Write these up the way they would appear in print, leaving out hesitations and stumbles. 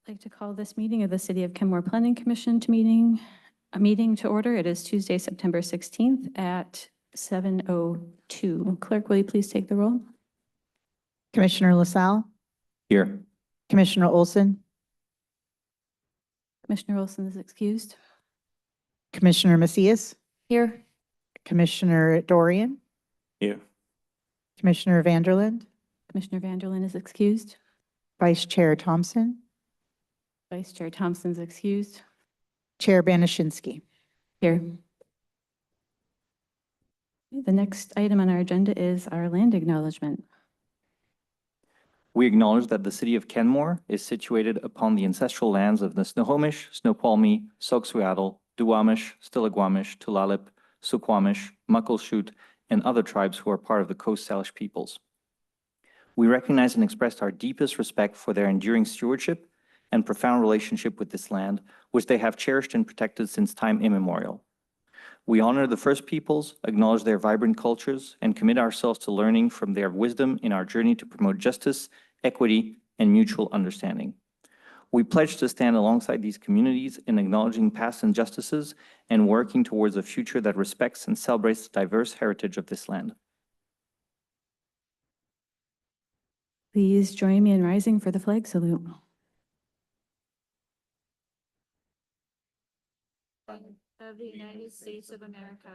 I'd like to call this meeting of the City of Kenmore Planning Commission a meeting to order. It is Tuesday, September 16th at 7:02. Clerk, will you please take the roll? Commissioner LaSalle, Here. Commissioner Olson, Commissioner Olson is excused. Commissioner Macias, Here. Commissioner Dorian, Here. Commissioner Vanderland, Commissioner Vanderlyn is excused. Vice Chair Thompson, Vice Chair Thompson is excused. Chair Banashinsky. Here. The next item on our agenda is our land acknowledgement. We acknowledge that the city of Kenmore is situated upon the ancestral lands of the Snohomish, Snoqualmie, Soxhawtla, Duwamish, Stillaguamish, Tulalip, Suquamish, Muckleshoot, and other tribes who are part of the Coast Salish peoples. We recognize and express our deepest respect for their enduring stewardship and profound relationship with this land, which they have cherished and protected since time immemorial. We honor the First Peoples, acknowledge their vibrant cultures, and commit ourselves to learning from their wisdom in our journey to promote justice, equity, and mutual understanding. We pledge to stand alongside these communities in acknowledging past injustices and working towards a future that respects and celebrates the diverse heritage of this land. Please join me in rising for the flag salute. Of the United States of America.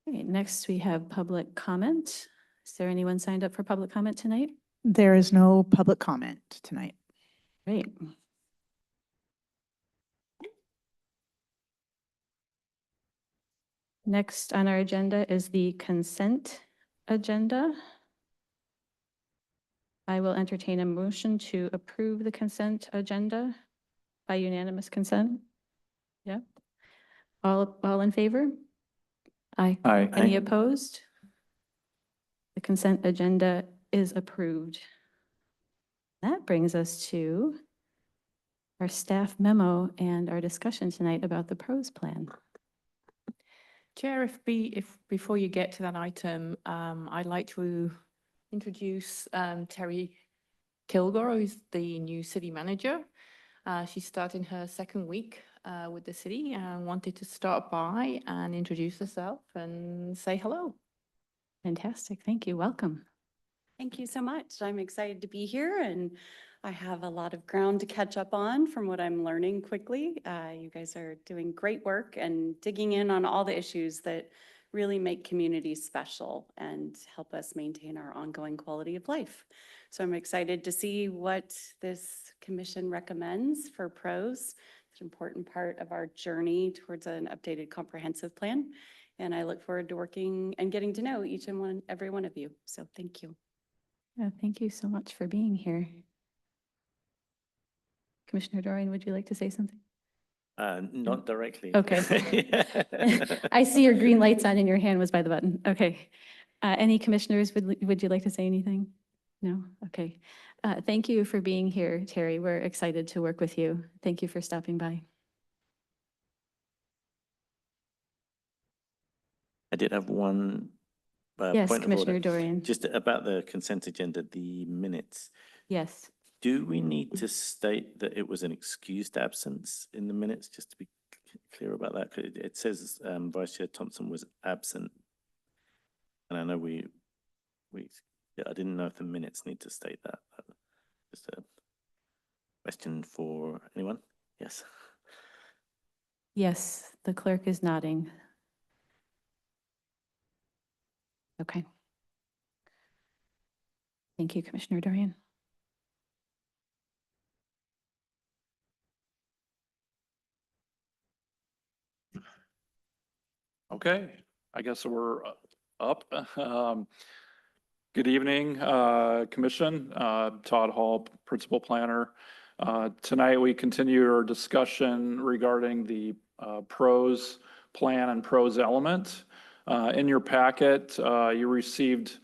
Okay, next we have public comment. Is there anyone signed up for public comment tonight? There is no public comment tonight. Great. Next on our agenda is the consent agenda. I will entertain a motion to approve the consent agenda by unanimous consent. Yeah. All in favor? Aye. Aye. Any opposed? The consent agenda is approved. That brings us to our staff memo and our discussion tonight about the PROS plan. Chair, if before you get to that item, I'd like to introduce Terry Kilgore, who's the new city manager. She's starting her second week with the city and wanted to start by and introduce herself and say hello. Fantastic. Thank you. Welcome. Thank you so much. I'm excited to be here and I have a lot of ground to catch up on from what I'm learning quickly. You guys are doing great work and digging in on all the issues that really make communities special and help us maintain our ongoing quality of life. So I'm excited to see what this commission recommends for PROS. It's an important part of our journey towards an updated comprehensive plan. And I look forward to working and getting to know each and every one of you. So thank you. Yeah, thank you so much for being here. Commissioner Dorian, would you like to say something? Not directly. Okay. I see your green lights on and your hand was by the button. Okay. Any commissioners, would you like to say anything? No? Okay. Thank you for being here, Terry. We're excited to work with you. Thank you for stopping by. I did have one Yes, point of Commissioner order. Dorian. Just about the consent agenda, the minutes. Yes. Do we need to state that it was an excused absence in the minutes, just to be clear about that? 'Cause it says Vice Chair Thompson was absent. And I know I didn't know if the minutes need to state that. Just a question for anyone? Yes. Yes, the clerk is nodding. Okay. Thank you, Commissioner Dorian. Okay, I guess we're up. Good evening, Commission. Todd Hall, Principal Planner. Tonight we continue our discussion regarding the PROS plan and PROS element. In your packet, you received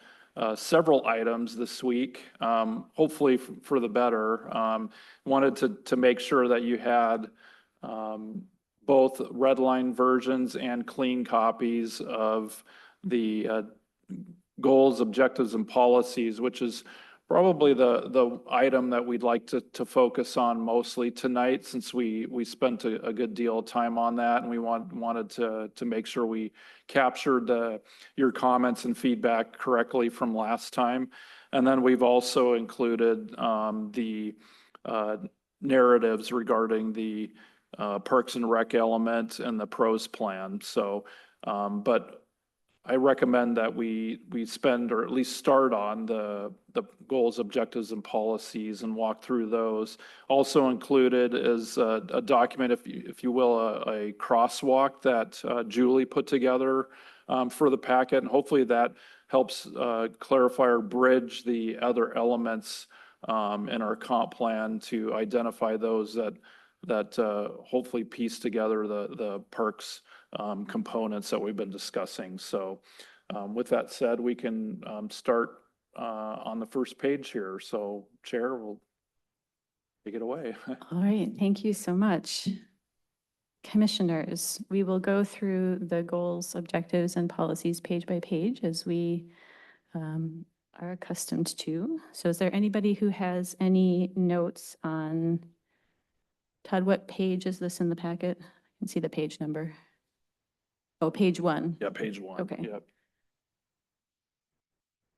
several items this week, hopefully for the better. Wanted to make sure that you had both red line versions and clean copies of the goals, objectives, and policies, which is probably the item that we'd like to focus on mostly tonight, since we spent a good deal of time on that, and we wanted to make sure we captured your comments and feedback correctly from last time. And then we've also included the narratives regarding the Parks and Rec element and the pros plan. So, but I recommend that we spend, or at least start on the goals, objectives, and policies and walk through those. Also included is a document, if you will, a crosswalk that Julie put together for the packet. And hopefully that helps clarify or bridge the other elements in our comp plan to identify those that hopefully piece together the parks components that we've been discussing. So with that said, we can start on the first page here. So Chair, will take it away. All right, thank you so much. Commissioners, we will go through the goals, objectives, and policies page by page as we are accustomed to. So is there anybody who has any notes on, Todd, what page is this in the packet? I can see the page number. Oh, page 1. Yeah, page 1. Okay. Yep.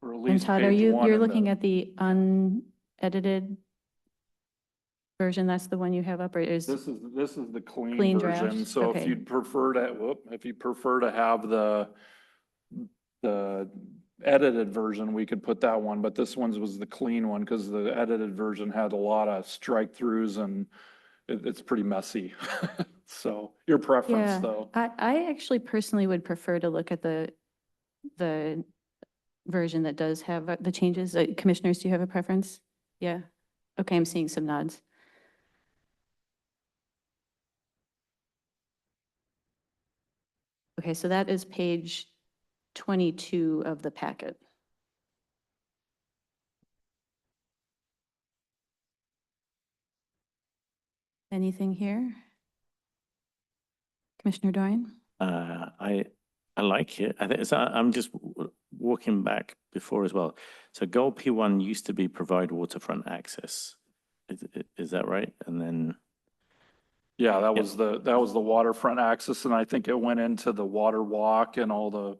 Or at And least Todd, are page you, 1 you're in looking the- at the unedited version? That's the one you have up, or is? This is the clean Clean version. draft, So if okay. you'd prefer to, if you prefer to have the edited version, we could put that one, but this one's was the clean one because the edited version had a lot of strike throughs and it's pretty messy. So your preference Yeah, though. I actually personally would prefer to look at the version that does have the changes. Commissioners, do you have a preference? Yeah. Okay, I'm seeing some nods. Okay, so that is page 22 of the packet. Anything here? Commissioner Doyne? I like it. I think I'm just walking back before as well. So goal P1 used to be provide waterfront access. Is that right? And then, Yeah, that Yeah. was the waterfront access, and I think it went into the water walk and all the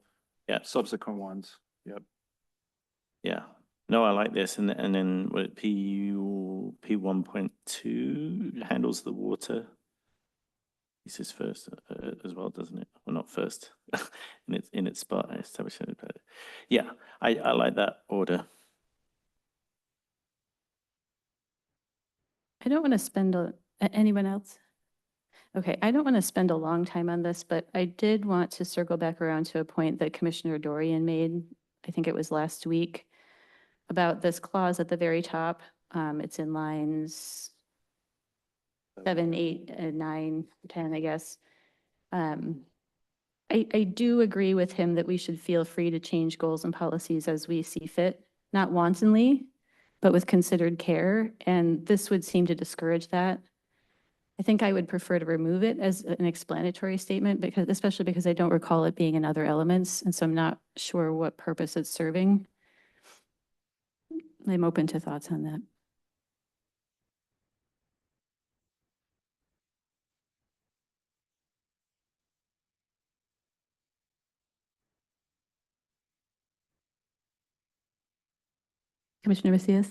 yeah, subsequent ones. Yep. yeah. No, I like this. And then what P1.2 handles the water. This is first as well, doesn't it? Well, not first in its spot. Yeah, I like that order. I don't want to spend, anyone else? Okay, I don't want to spend a long time on this, but I did want to circle back around to a point that Commissioner Dorian made, I think it was last week, about this clause at the very top. It's in lines 7, 8, and 9, 10, I guess. I do agree with him that we should feel free to change goals and policies as we see fit, not wantonly, but with considered care, and this would seem to discourage that. I think I would prefer to remove it as an explanatory statement, because, especially because I don't recall it being in other elements, and so I'm not sure what purpose it's serving. I'm open to thoughts on that. Commissioner Macias?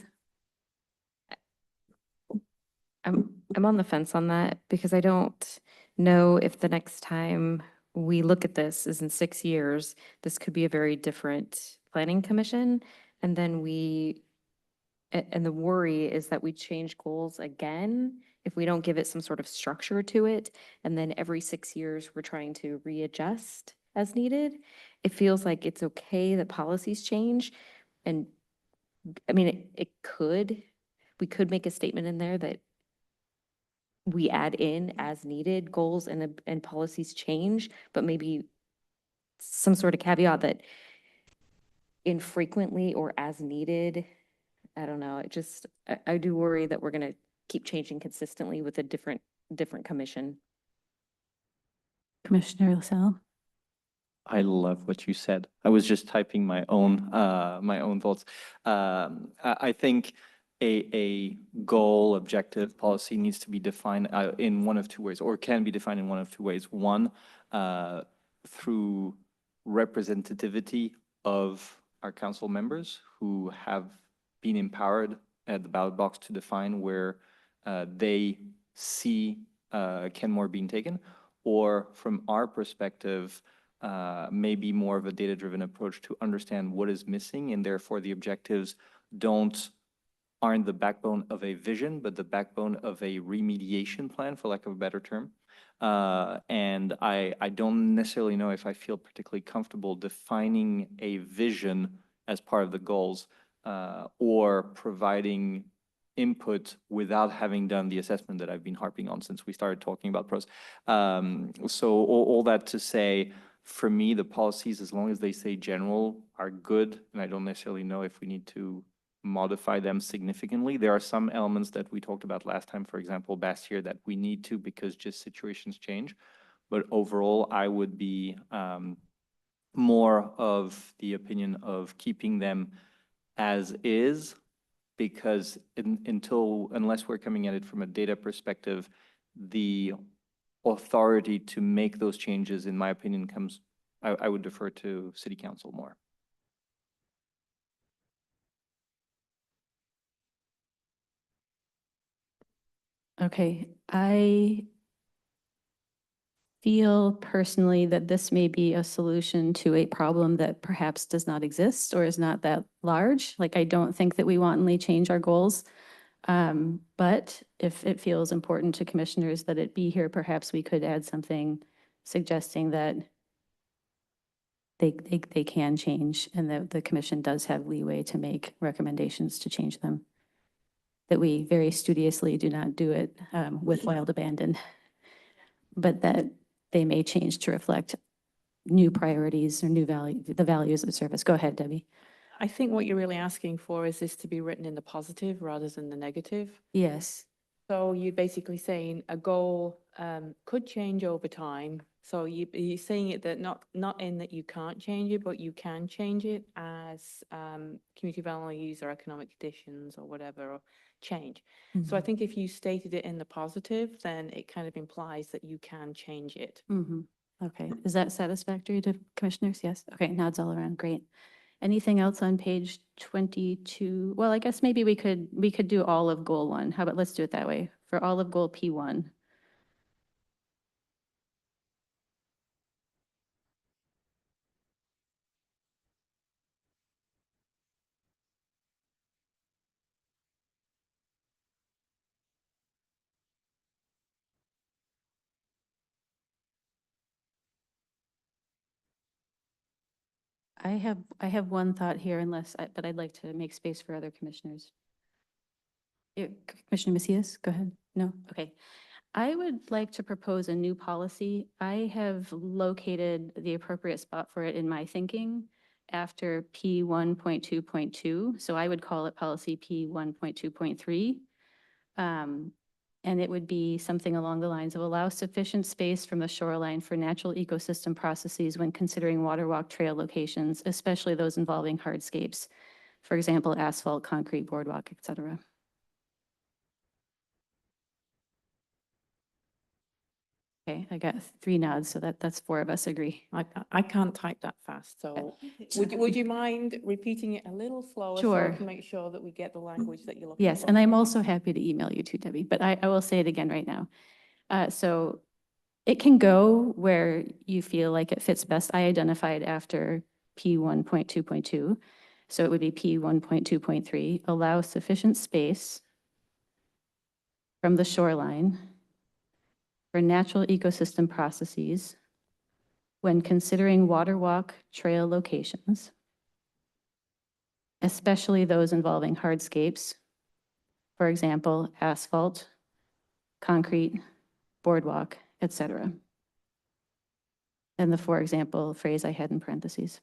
I'm on the fence on that because I don't know if the next time we look at this is in 6 years. This could be a very different planning commission. And then and the worry is that we change goals again if we don't give it some sort of structure to it. And then every 6 years, we're trying to readjust as needed. It feels like it's okay that policies change. And I mean, we could make a statement in there that we add in as needed goals and policies change, but maybe some sort of caveat that infrequently or as needed. I don't know. I do worry that we're going to keep changing consistently with a different commission. Commissioner LaSalle? I love what you said. I was just typing my own thoughts. I think a goal, objective, policy needs to be defined in one of two ways, or can be defined in one of two ways. One, through representativity of our council members who have been empowered at the ballot box to define where they see Kenmore being taken, or from our perspective, maybe more of a data-driven approach to understand what is missing, and therefore the objectives aren't the backbone of a vision, but the backbone of a remediation plan, for lack of a better term. And I don't necessarily know if I feel particularly comfortable defining a vision as part of the goals, or providing input without having done the assessment that I've been harping on since we started talking about pros. So all that to say, for me, the policies, as long as they say general, are good, and I don't necessarily know if we need to modify them significantly. There are some elements that we talked about last time, for example, Bastier, that we need to because just situations change. But overall, I would be more of the opinion of keeping them as is, because unless we're coming at it from a data perspective, the authority to make those changes, in my opinion, I would defer to City Council more. Okay, I feel personally that this may be a solution to a problem that perhaps does not exist or is not that large. Like, I don't think that we wantonly change our goals. But if it feels important to commissioners that it be here, perhaps we could add something suggesting that they can change and that the commission does have leeway to make recommendations to change them. That we very studiously do not do it with wild abandon, but that they may change to reflect new priorities or the values of service. Go ahead, Debbie. I think what you're really asking for is this to be written in the positive rather than the negative. Yes. So you're basically saying a goal could change over time. So you're saying it that not in that you can't change it, but you can change it as community values or economic conditions or whatever change. So I think if you stated it in the positive, then it kind of implies that you can change it. Okay, is that satisfactory to commissioners? Yes. Okay, nods all around. Great. Anything else on page 22? Well, I guess maybe we could do all of goal 1. How about let's do it that way for all of goal P1. I have one thought here but I'd like to make space for other commissioners. Commissioner Macias, go ahead. No? Okay. I would like to propose a new policy. I have located the appropriate spot for it in my thinking after P1.2.2. So I would call it policy P1.2.3. And it would be something along the lines of allow sufficient space from the shoreline for natural ecosystem processes when considering water walk trail locations, especially those involving hardscapes. For example, asphalt, concrete, boardwalk, et cetera. Okay, I got 3 nods, so that's 4 of us agree. I can't type that fast, so would you mind repeating it a little slower? So Sure. I can make sure that we get the language that you're looking for. Yes, and I'm also happy to email you too, Debbie, but I will say it again right now. So it can go where you feel like it fits best. I identified after P1.2.2. So it would be P1.2.3, allow sufficient space from the shoreline for natural ecosystem processes when considering water walk trail locations, especially those involving hardscapes, for example, asphalt, concrete, boardwalk, etc. And the for example phrase I had in parentheses.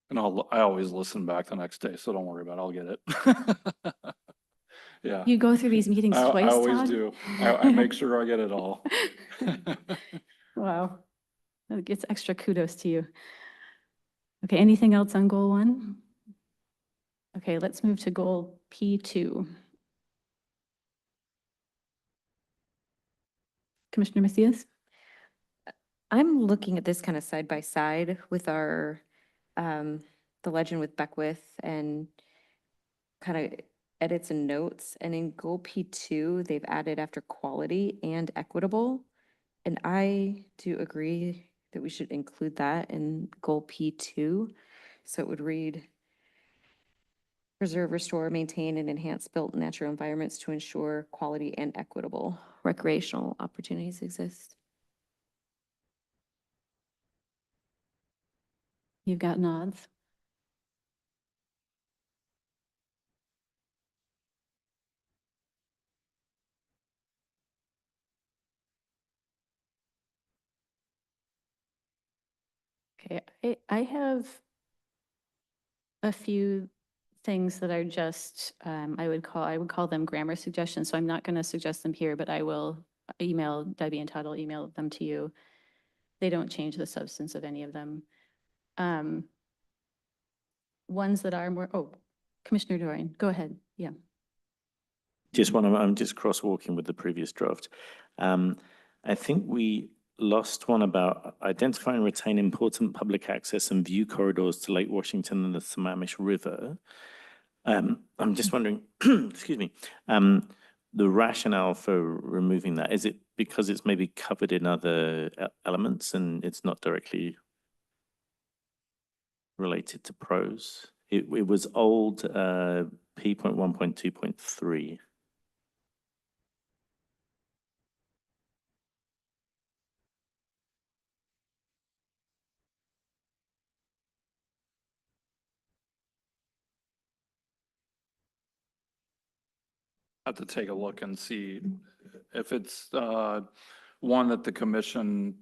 And I always listen back the next day, so don't worry about it. I'll get it. Yeah. You go through these meetings I twice, always Todd? do. I make sure I get it all. Wow. That gets extra kudos to you. Okay, anything else on goal 1? Okay, let's move to goal P2. Commissioner Macias? I'm looking at this kind of side by side with our, the legend with Beckwith and kind of edits and notes. And in goal P2, they've added after quality and equitable. And I do agree that we should include that in goal P2. So it would read, preserve, restore, maintain, and enhance built natural environments to ensure quality and equitable recreational opportunities exist. You've got nods. Okay, I have a few things that are just, I would call them grammar suggestions, so I'm not going to suggest them here, but I will email, Debbie and Todd will email them to you. They don't change the substance of any of them. Ones that are more, oh, Commissioner Dorian, go ahead, yeah. I'm just crosswalking with the previous draft. I think we lost one about identify and retain important public access and view corridors to Lake Washington and the Sammamish River. I'm just wondering, excuse me, the rationale for removing that, is it because it's maybe covered in other elements and it's not directly related to prose? It was old P.1.2.3. Have to take a look and see if it's one that the commission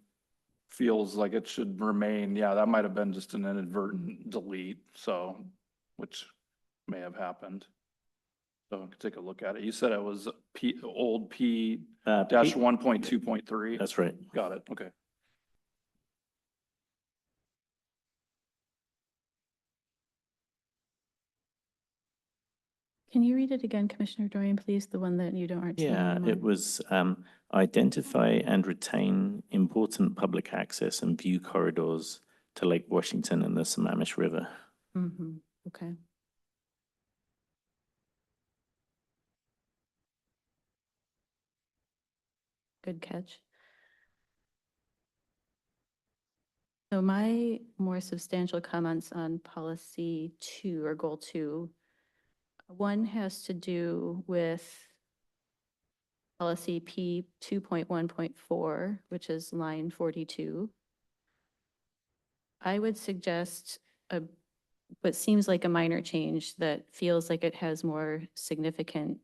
feels like it should remain. Yeah, that might have been just an inadvertent delete, so, which may have happened. So I could take a look at it. You said it was old P dash 1.2.3. That's right. Got it, okay. Can you read it again, Commissioner Dorian, please? The one that you aren't seeing Yeah, anymore. it was identify and retain important public access and view corridors to Lake Washington and the Sammamish River. Okay. Good catch. So my more substantial comments on policy 2 or goal 2, one has to do with policy P 2.1.4, which is line 42. I would suggest what seems like a minor change that feels like it has more significant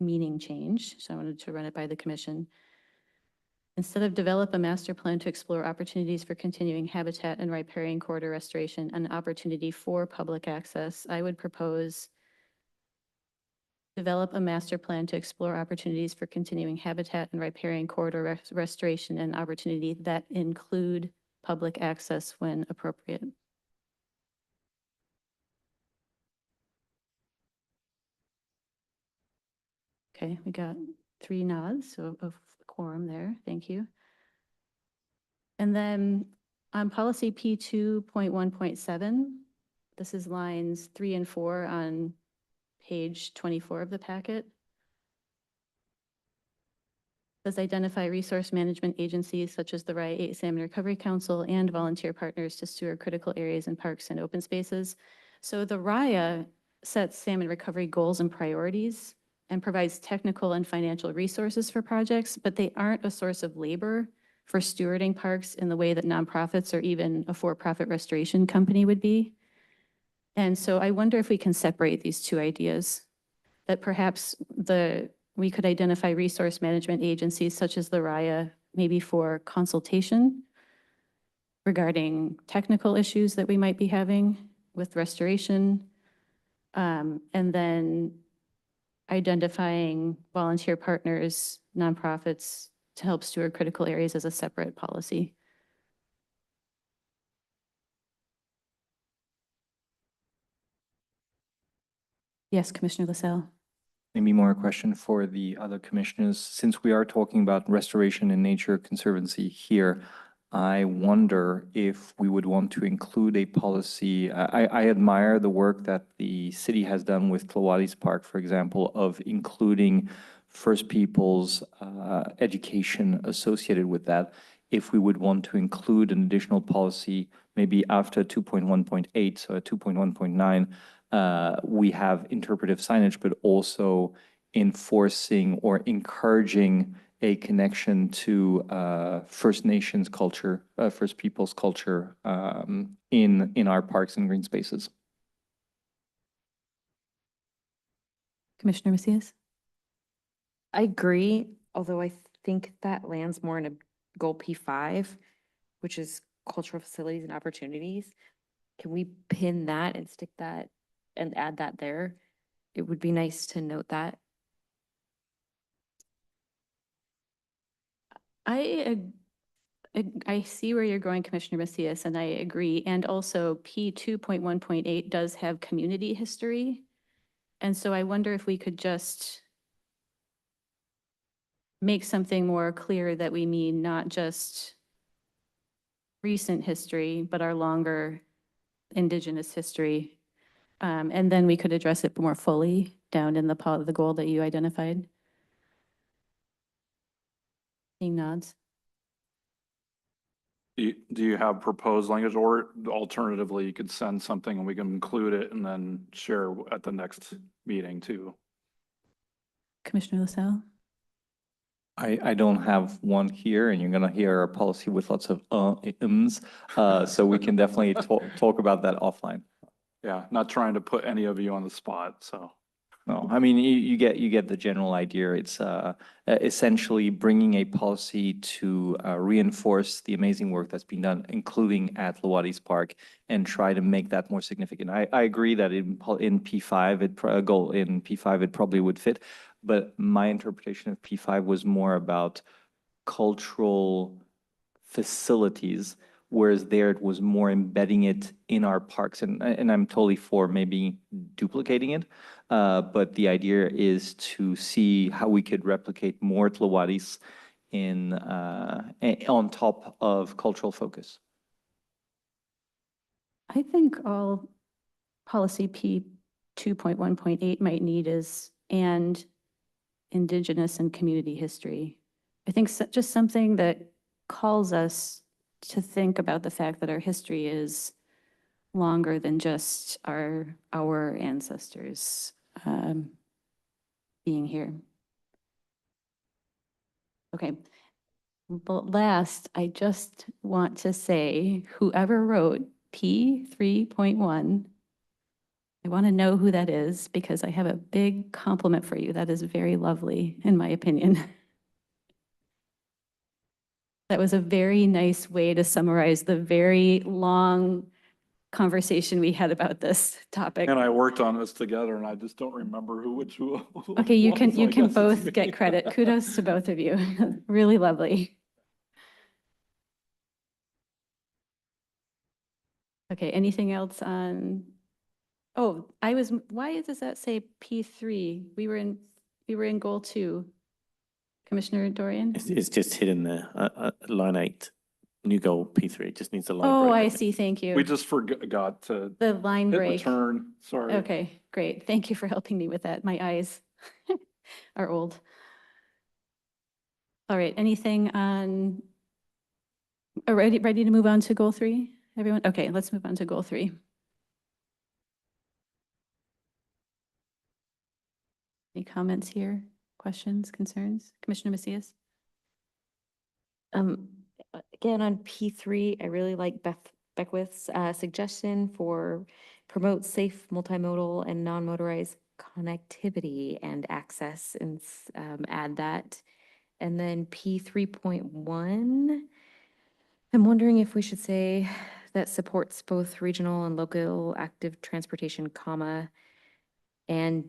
meaning change. So I wanted to run it by the commission. Instead of develop a master plan to explore opportunities for continuing habitat and riparian corridor restoration and opportunity for public access, I would propose develop a master plan to explore opportunities for continuing habitat and riparian corridor restoration and opportunity that include public access when appropriate. Okay, we got 3 nods, so of quorum there. Thank you. And then on policy P 2.1.7, this is lines 3 and 4 on page 24 of the packet. Does identify resource management agencies such as the Rye 8 Salmon Recovery Council and volunteer partners to steward critical areas in parks and open spaces. So the RIA sets salmon recovery goals and priorities and provides technical and financial resources for projects, but they aren't a source of labor for stewarding parks in the way that nonprofits or even a for-profit restoration company would be. And so I wonder if we can separate these two ideas, that perhaps we could identify resource management agencies such as the RIA, maybe for consultation regarding technical issues that we might be having with restoration, And then identifying volunteer partners, nonprofits to help steward critical areas as a separate policy. Yes, Commissioner LaSalle. Maybe more a question for the other commissioners. Since we are talking about restoration and nature conservancy here, I wonder if we would want to include a policy. I admire the work that the city has done with Tlawadi's Park, for example, of including First Peoples education associated with that. If we would want to include an additional policy, maybe after 2.1.8, so at 2.1.9, we have interpretive signage, but also enforcing or encouraging a connection to First Nations culture, First Peoples culture in our parks and green spaces. Commissioner Macias? I agree, although I think that lands more in a goal P5, which is cultural facilities and opportunities. Can we pin that and stick that and add that there? It would be nice to note that. I see where you're going, Commissioner Macias, and I agree. And also P 2.1.8 does have community history. And so I wonder if we could just make something more clear that we mean not just recent history, but our longer Indigenous history. And then we could address it more fully down in the goal that you identified. Seeing nods. Do you have proposed language, or alternatively, you could send something and we can include it and then share at the next meeting too? Commissioner LaSalle? I don't have one here, and you're gonna hear a policy with lots of ums, so we can definitely talk about that offline. Yeah, not trying to put any of you on the spot, so. No, I mean, you get the general idea. It's essentially bringing a policy to reinforce the amazing work that's been done, including at Tlawadi's Park, and try to make that more significant. I agree that in P5, in P5, it probably would fit, but my interpretation of P5 was more about cultural facilities, whereas there it was more embedding it in our parks. And I'm totally for maybe duplicating it, but the idea is to see how we could replicate more Tlawadis on top of cultural focus. I think all policy P 2.1.8 might need is and Indigenous and community history. I think just something that calls us to think about the fact that our history is longer than just our ancestors being here. Okay. But last, I just want to say, whoever wrote P 3.1, I want to know who that is because I have a big compliment for you. That is very lovely, in my opinion. That was a very nice way to summarize the very long conversation we had about this topic. And I worked on this together and I just don't remember which who. Okay, you can I guess it's both me. get credit. Kudos to both of you. Really lovely. Okay, anything else on? Oh, why does that say P3? We were in goal 2. Commissioner Dorian? It's just hidden there, line 8, new goal P3, it just needs a line Oh, break, I think. see, thank you. We just forgot to The line hit break. return, sorry. Okay, great. Thank you for helping me with that. My eyes are old. All right, anything on, ready to move on to goal 3, everyone? Okay, let's move on to goal 3. Any comments here? Questions, concerns? Commissioner Macias? Again, on P3, I really like Beckwith's suggestion for promote safe multimodal and non-motorized connectivity and access and add that. And then P 3.1, I'm wondering if we should say that supports both regional and local active transportation, comma, and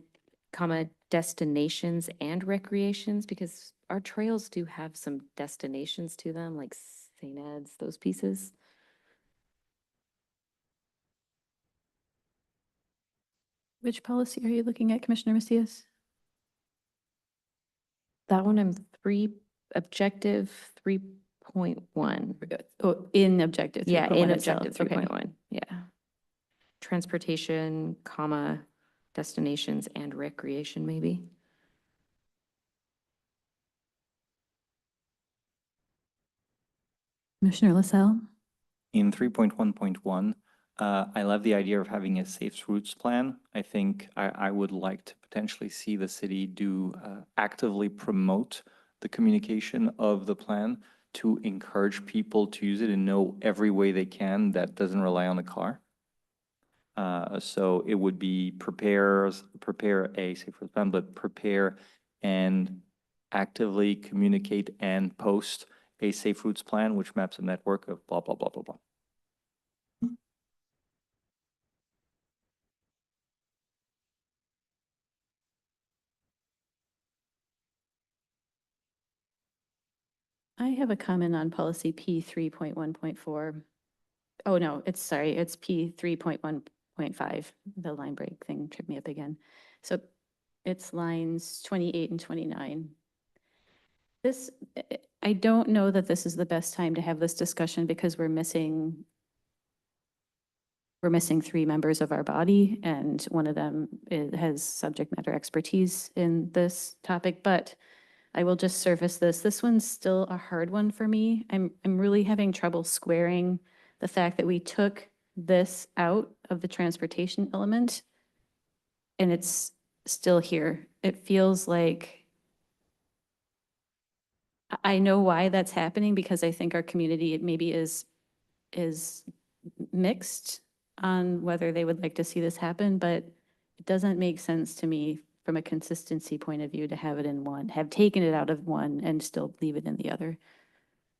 comma, destinations and recreations, because our trails do have some destinations to them, like St. Ed's, those pieces. Which policy are you looking at, Commissioner Macias? That one, I'm objective 3.1. Oh, in objective Yeah, 3.1 in itself. objective Okay. 3.1, yeah. Transportation, comma, destinations and recreation, maybe. Commissioner LaSalle? In 3.1.1, I love the idea of having a safe routes plan. I think I would like to potentially see the city actively promote the communication of the plan to encourage people to use it and know every way they can that doesn't rely on the car. So it would be prepare a safe routes plan, but prepare and actively communicate and post a safe routes plan, which maps a network of blah, blah, blah, blah, blah. I have a comment on policy P 3.1.4. Oh, no, it's P 3.1.5. The line break thing tripped me up again. So it's lines 28 and 29. I don't know that this is the best time to have this discussion because we're missing 3 members of our body, and one of them has subject matter expertise in this topic, but I will just surface this. This one's still a hard one for me. I'm really having trouble squaring the fact that we took this out of the transportation element and it's still here. It feels like I know why that's happening because I think our community maybe is mixed on whether they would like to see this happen, but it doesn't make sense to me from a consistency point of view to have it in one, have taken it out of one and still leave it in the other.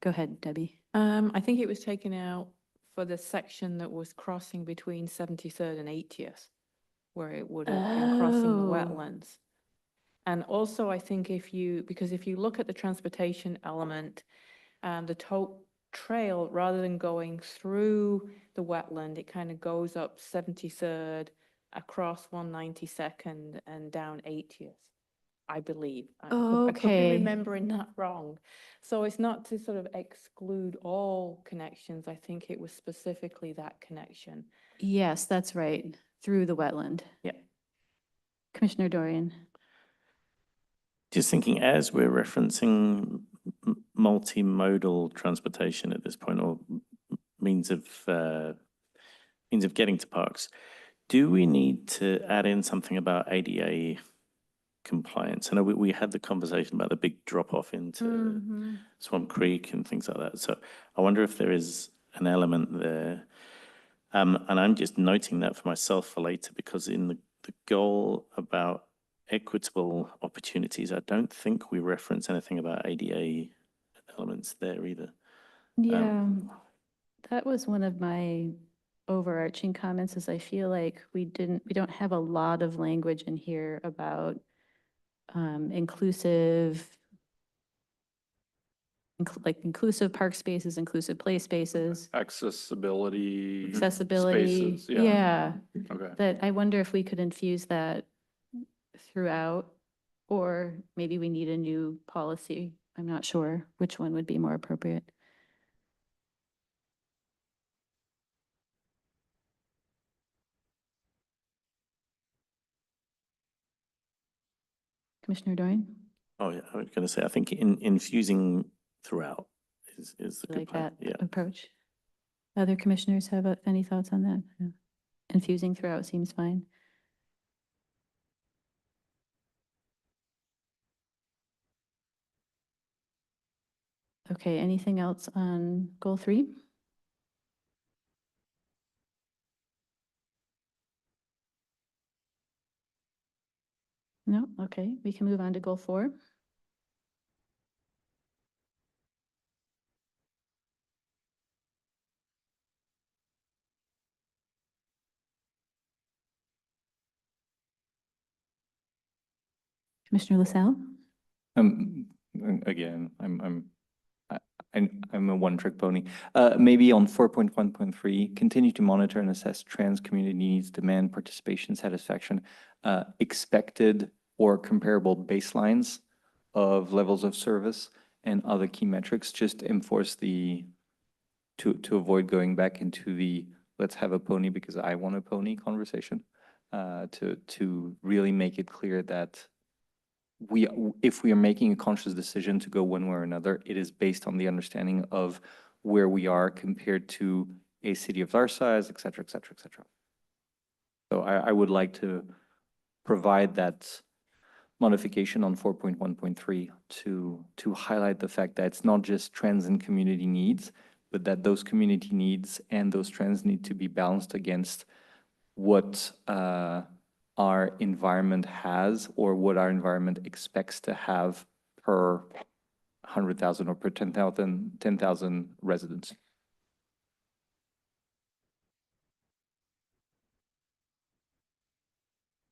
Go ahead, Debbie. I think it was taken out for the section that was crossing between 73rd and 80th, where it would have been crossing the Oh. wetlands. And also, I think because if you look at the transportation element, the tote trail, rather than going through the wetland, it kind of goes up 73rd, across 192nd and down 80th, I believe. I could be Okay. remembering that wrong. So it's not to sort of exclude all connections. I think it was specifically that connection. Yes, that's right, through the wetland. Yeah. Commissioner Dorian. Just thinking, as we're referencing multimodal transportation at this point, or means of getting to parks, do we need to add in something about ADA compliance? I know we had the conversation about the big drop off into Swamp Creek and things like that. So I wonder if there is an element there. And I'm just noting that for myself for later, because in the goal about equitable opportunities, I don't think we reference anything about ADA elements there either. Yeah, that was one of my overarching comments is I feel like we don't have a lot of language in here about inclusive park spaces, inclusive play spaces, Accessibility. accessibility. Spaces, yeah. Okay. That I wonder if we could infuse that throughout, or maybe we need a new policy. I'm not sure which one would be more appropriate. Commissioner Doyne? Oh yeah, I was going to say, I think infusing throughout is the You good like plan. that Yeah. approach? Other commissioners have any thoughts on that? No. Infusing throughout seems fine. Okay, anything else on goal 3? No? Okay, we can move on to goal 4. Commissioner LaSalle? Again, I'm a one-trick pony. Maybe on 4.1.3, continue to monitor and assess trans community needs, demand, participation, satisfaction, expected or comparable baselines of levels of service and other key metrics. Just enforce to avoid going back into the let's have a pony because I want a pony conversation. To really make it clear that if we are making a conscious decision to go one way or another, it is based on the understanding of where we are compared to a city of our size, et cetera, et cetera, et cetera. So I would like to provide that modification on 4.1.3 to highlight the fact that it's not just trends and community needs, but that those community needs and those trends need to be balanced against what our environment has or what our environment expects to have per 100,000 or per 10,000 residents.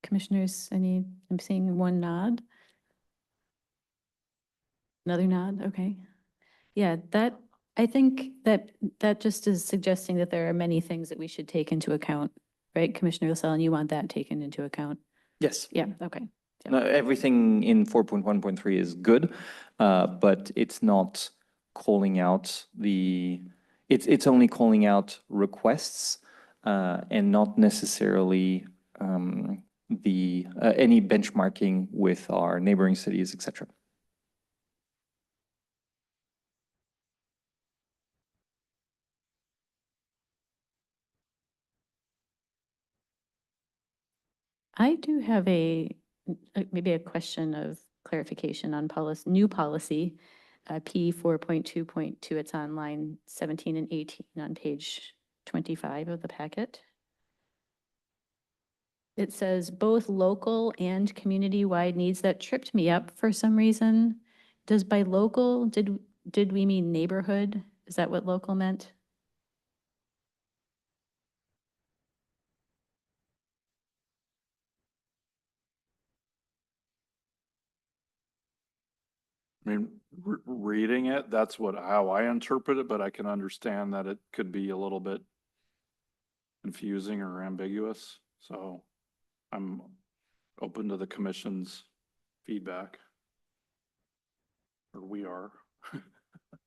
Commissioners, I'm seeing one nod. Another nod, okay. Yeah, I think that just is suggesting that there are many things that we should take into account, right? Commissioner LaSalle, and you want that taken into account? Yes. Yeah, okay. No, everything in 4.1.3 is good, but it's not calling out it's only calling out requests and not necessarily any benchmarking with our neighboring cities, et cetera. I do have maybe a question of clarification on new policy, P 4.2.2. It's on line 17 and 18 on page 25 of the packet. It says both local and community-wide needs. That tripped me up for some reason. Does by local, did we mean neighborhood? Is that what local meant? I mean, reading it, that's how I interpret it, but I can understand that it could be a little bit confusing or ambiguous. So I'm open to the commission's feedback. Or we are,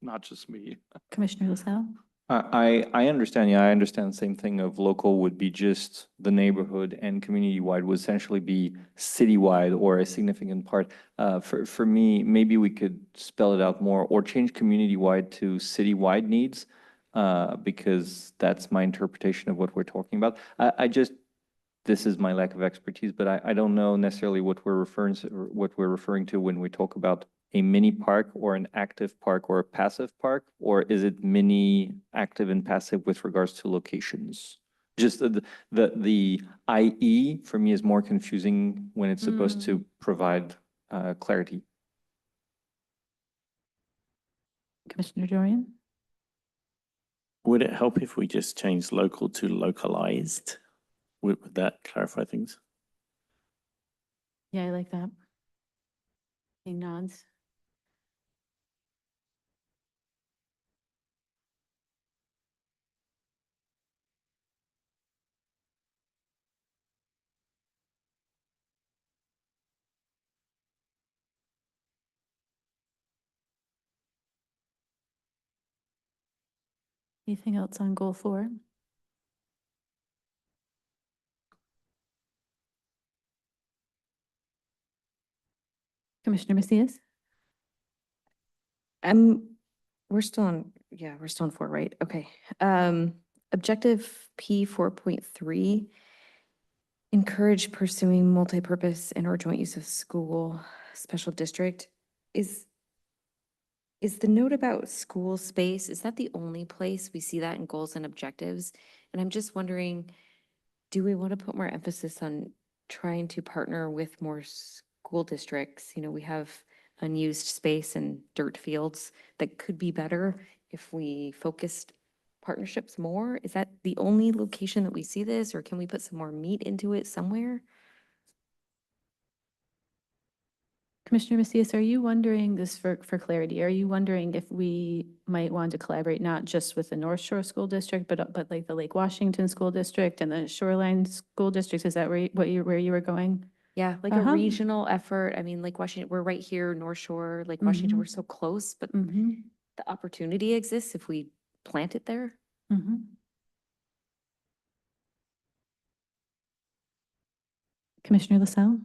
not just me. Commissioner LaSalle? I understand, yeah, I understand the same thing of local would be just the neighborhood and community-wide would essentially be citywide or a significant part. For me, maybe we could spell it out more or change community-wide to citywide needs because that's my interpretation of what we're talking about. This is my lack of expertise, but I don't know necessarily what we're referring to when we talk about a mini park or an active park or a passive park, or is it mini, active, and passive with regards to locations? Just the IE for me is more confusing when it's supposed to provide clarity. Commissioner Dorian? Would it help if we just changed local to localized? Would that clarify things? Yeah, I like that. Seeing nods. Anything else on goal 4? Commissioner Macias? We're still on 4, right? Okay. Objective P 4.3, encourage pursuing multipurpose and or joint use of school special district. Is the note about school space, is that the only place we see that in goals and objectives? And I'm just wondering, do we want to put more emphasis on trying to partner with more school districts? You know, we have unused space and dirt fields that could be better if we focused partnerships more. Is that the only location that we see this, or can we put some more meat into it somewhere? Commissioner Macias, are you wondering, this for clarity, are you wondering if we might want to collaborate not just with the North Shore School District, but like the Lake Washington School District and the Shoreline School Districts? Is that where you were going? Yeah, like a Uh-huh. regional effort. I mean, Lake Washington, we're right here, North Shore, Lake Washington, Mhm. we're so close, but Mm-hmm. the opportunity exists if we plant it there. Mm-hmm. Commissioner LaSalle?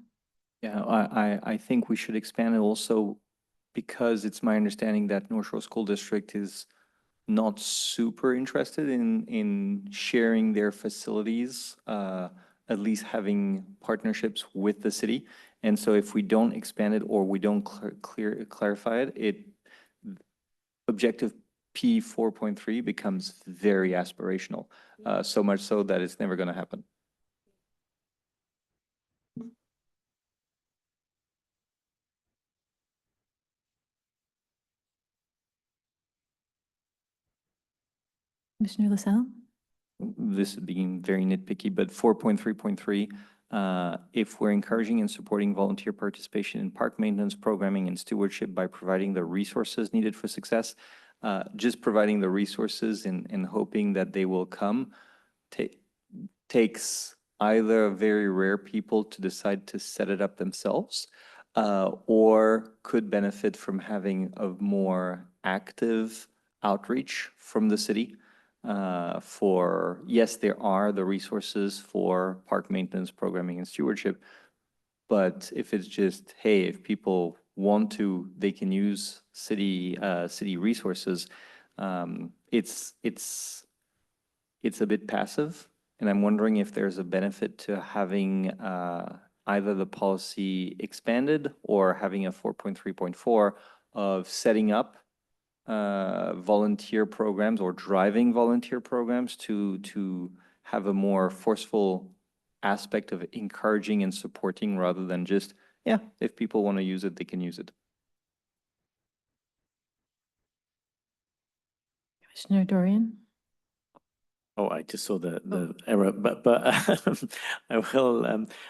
Yeah, I think we should expand it also because it's my understanding that North Shore School District is not super interested in sharing their facilities, at least having partnerships with the city. And so if we don't expand it or we don't clarify it, objective P 4.3 becomes very aspirational, so much so that it's never going to happen. Commissioner LaSalle? This being very nitpicky, but 4.3.3, if we're encouraging and supporting volunteer participation in park maintenance, programming, and stewardship by providing the resources needed for success, just providing the resources and hoping that they will come takes either very rare people to decide to set it up themselves, or could benefit from having a more active outreach from the city. For, yes, there are the resources for park maintenance, programming, and stewardship, but if it's just, hey, if people want to, they can use city resources, it's a bit passive. And I'm wondering if there's a benefit to having either the policy expanded or having a 4.3.4 of setting up volunteer programs or driving volunteer programs to have a more forceful aspect of encouraging and supporting rather than just, yeah, if people want to use it, they can use it. Commissioner Dorian? Oh, I just saw the error, but I will,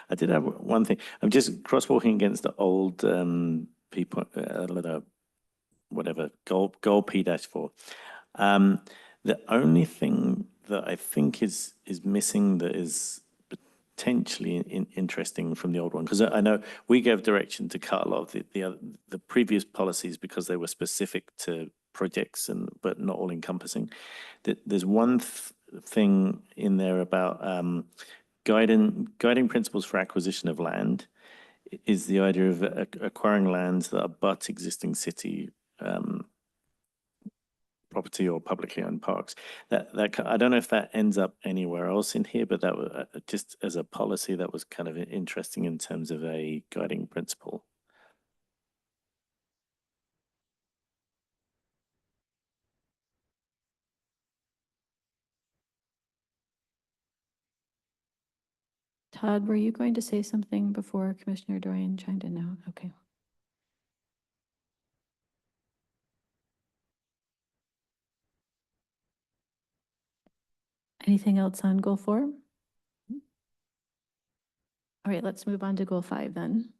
I did have one thing. I'm just crosswalking against the old people, whatever, goal P-4. The only thing that I think is missing that is potentially interesting from the old one, because I know we gave direction to cut a lot of the previous policies because they were specific to projects but not all encompassing. There's one thing in there about guiding principles for acquisition of land is the idea of acquiring lands that abut existing city property or publicly owned parks. That I don't know if that ends up anywhere else in here, but that was just as a policy that was kind of interesting in terms of a guiding principle. Todd, were you going to say something before Commissioner Dorian chimed in now? Okay. Anything else on goal 4? All right, let's move on to goal 5 then.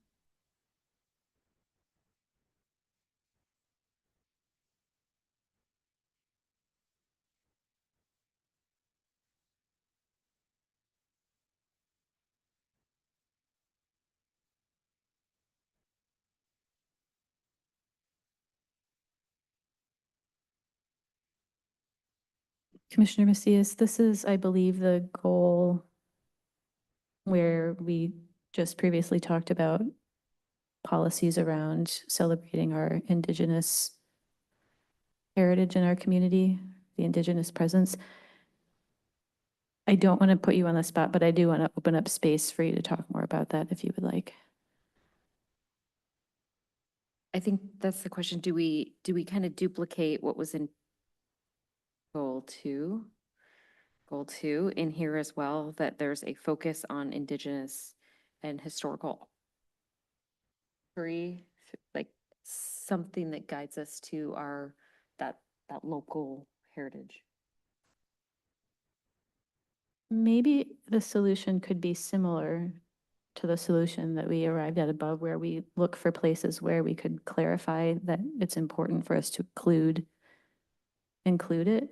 Commissioner Macias, this is, I believe, the goal where we just previously talked about policies around celebrating our Indigenous heritage in our community, the Indigenous presence. I don't want to put you on the spot, but I do want to open up space for you to talk more about that if you would like. I think that's the question. Do we kind of duplicate what was in goal 2? Goal 2 in here as well, that there's a focus on Indigenous and historical like something that guides us to that local heritage. Maybe the solution could be similar to the solution that we arrived at above, where we look for places where we could clarify that it's important for us to include it.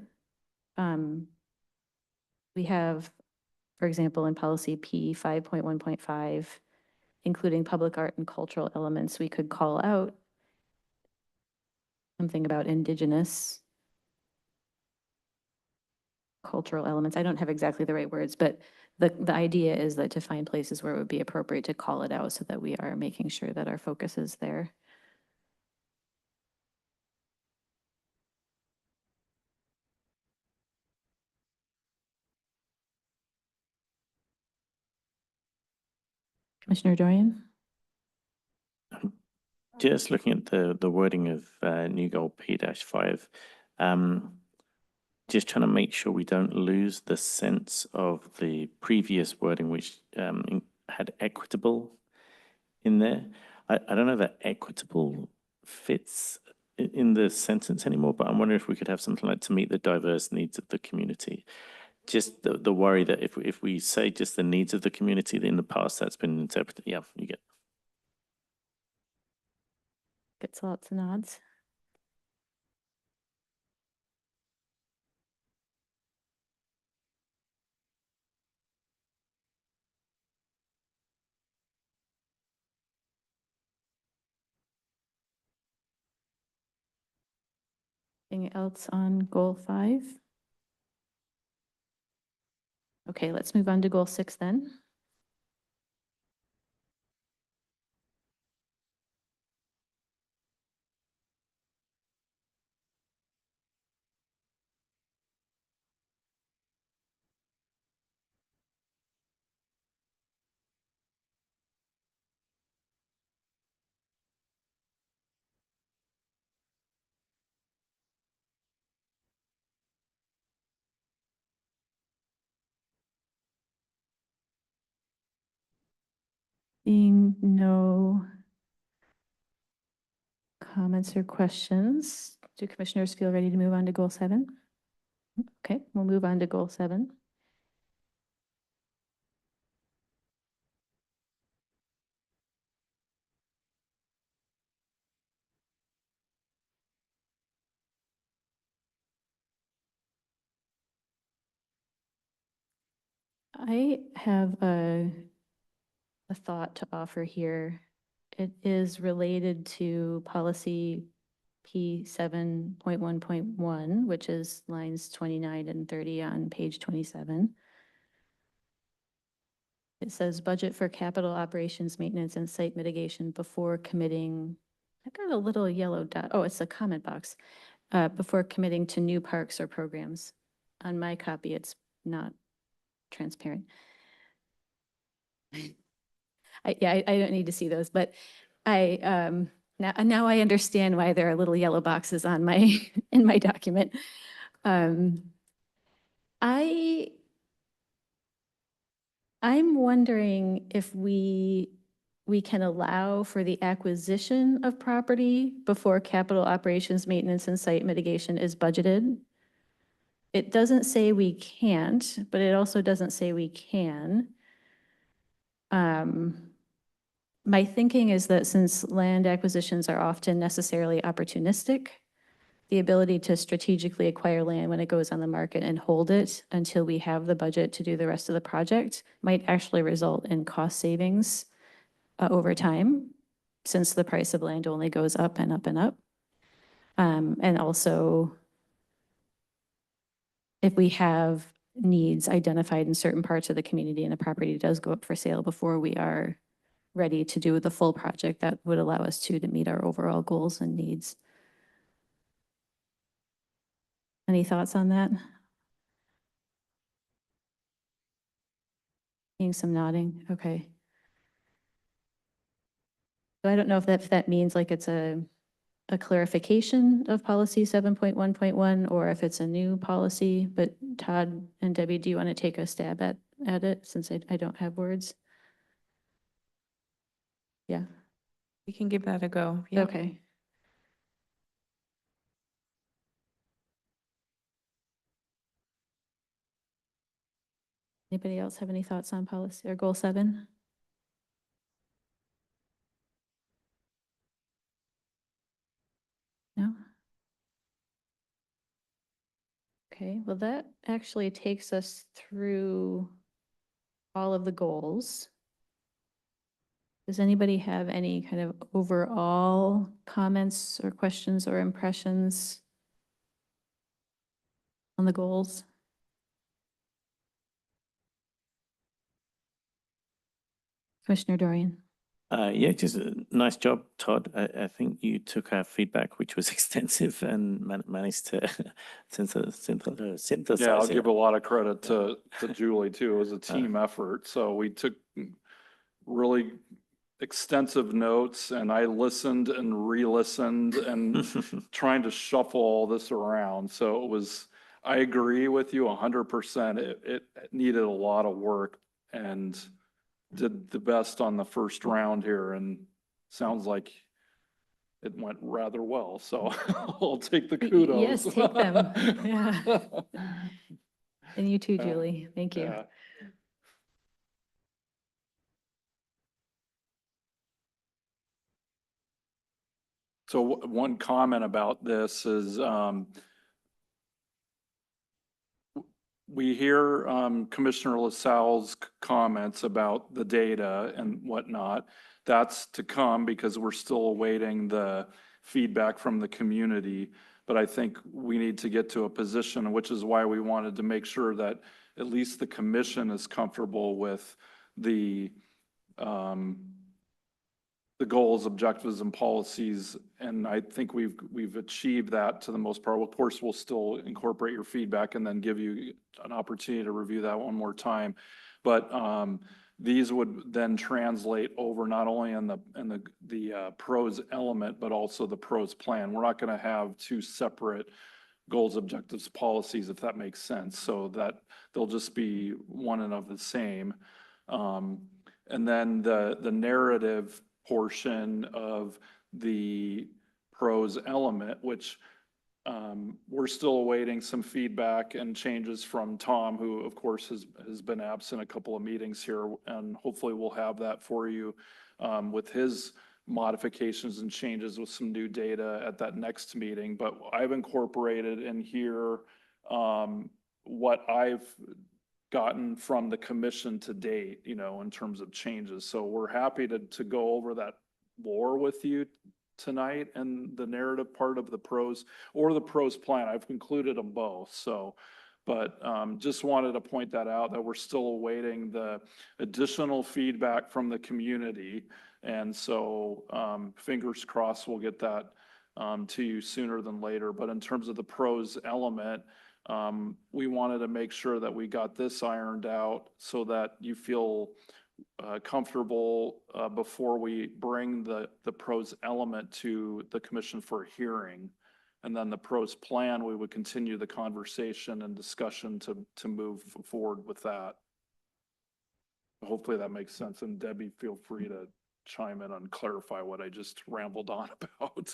We have, for example, in policy P 5.1.5, including public art and cultural elements, we could call out something about indigenous cultural elements. I don't have exactly the right words, but the idea is that to find places where it would be appropriate to call it out so that we are making sure that our focus is there. Commissioner Dorian? Just looking at the wording of new goal P-5, just trying to make sure we don't lose the sense of the previous wording, which had equitable in there. I don't know that equitable fits in the sentence anymore, but I'm wondering if we could have something like to meet the diverse needs of the community. Just the worry that if we say just the needs of the community, in the past that's been interpreted. Yeah, you get. Gets lots of nods. Anything else on goal 5? Okay, let's move on to goal 6 then. Seeing no comments or questions, do commissioners feel ready to move on to goal 7? Okay, we'll move on to goal 7. I have a thought to offer here. It is related to policy P 7.1.1, which is lines 29 and 30 on page 27. It says budget for capital operations, maintenance, and site mitigation before committing. I've got a little yellow dot. Oh, it's a comment box. Before committing to new parks or programs. On my copy, it's not transparent. I don't need to see those, but now I understand why there are little yellow boxes on my, in my document. I'm wondering if we can allow for the acquisition of property before capital operations, maintenance, and site mitigation is budgeted. It doesn't say we can't, but it also doesn't say we can. My thinking is that since land acquisitions are often necessarily opportunistic, the ability to strategically acquire land when it goes on the market and hold it until we have the budget to do the rest of the project might actually result in cost savings over time, since the price of land only goes up and up and up. And also, if we have needs identified in certain parts of the community and a property does go up for sale before we are ready to do the full project, that would allow us to meet our overall goals and needs. Any thoughts on that? Seeing some nodding, okay. So I don't know if that means like it's a clarification of policy 7.1.1 or if it's a new policy, but Todd and Debbie, do you want to take a stab at it since I don't have words? Yeah, We can give that a go. Yeah. okay. Anybody else have any thoughts on policy or goal 7? Okay, well, that actually takes us through all of the goals. Does anybody have any kind of overall comments or questions or impressions on the goals? Commissioner Dorian? Yeah, just a nice job, Todd. I think you took our feedback, which was extensive, and managed to synthesize Yeah, I'll it. give a lot of credit to Julie too. It was a team effort. So we took really extensive notes and I listened and re-listened and trying to shuffle all this around. So it was, I agree with you 100%. It needed a lot of work and did the best on the first round here, and sounds like it went rather well. So I'll take the kudos. Yes, take them. Yeah. And you too, Yeah. Julie. Thank you. Yeah. So one comment about this is, we hear Commissioner LaSalle's comments about the data and whatnot. That's to come because we're still awaiting the feedback from the community. But I think we need to get to a position, which is why we wanted to make sure that at least the commission is comfortable with the goals, objectives, and policies, and I think we've achieved that to the most part. Of course, we'll still incorporate your feedback and then give you an opportunity to review that one more time. But these would then translate over not only in the pros element, but also the pros plan. We're not going to have two separate goals, objectives, policies, if that makes sense. So that they'll just be one and of the same. And then the narrative portion of the pros element, which we're still awaiting some feedback and changes from Tom, who of course has been absent a couple of meetings here, and hopefully we'll have that for you with his modifications and changes with some new data at that next meeting. But I've incorporated in here what I've gotten from the commission to date, you know, in terms of changes. So we're happy to go over that more with you tonight and the narrative part of the pros or the pros plan. I've included them both. So, but just wanted to point that out, that we're still awaiting the additional feedback from the community. And so fingers crossed we'll get that to you sooner than later. But in terms of the pros element, we wanted to make sure that we got this ironed out so that you feel comfortable before we bring the pros element to the commission for a hearing. And then the pros plan, we would continue the conversation and discussion to move forward with that. Hopefully that makes sense. And Debbie, feel free to chime in and clarify what I just rambled on about.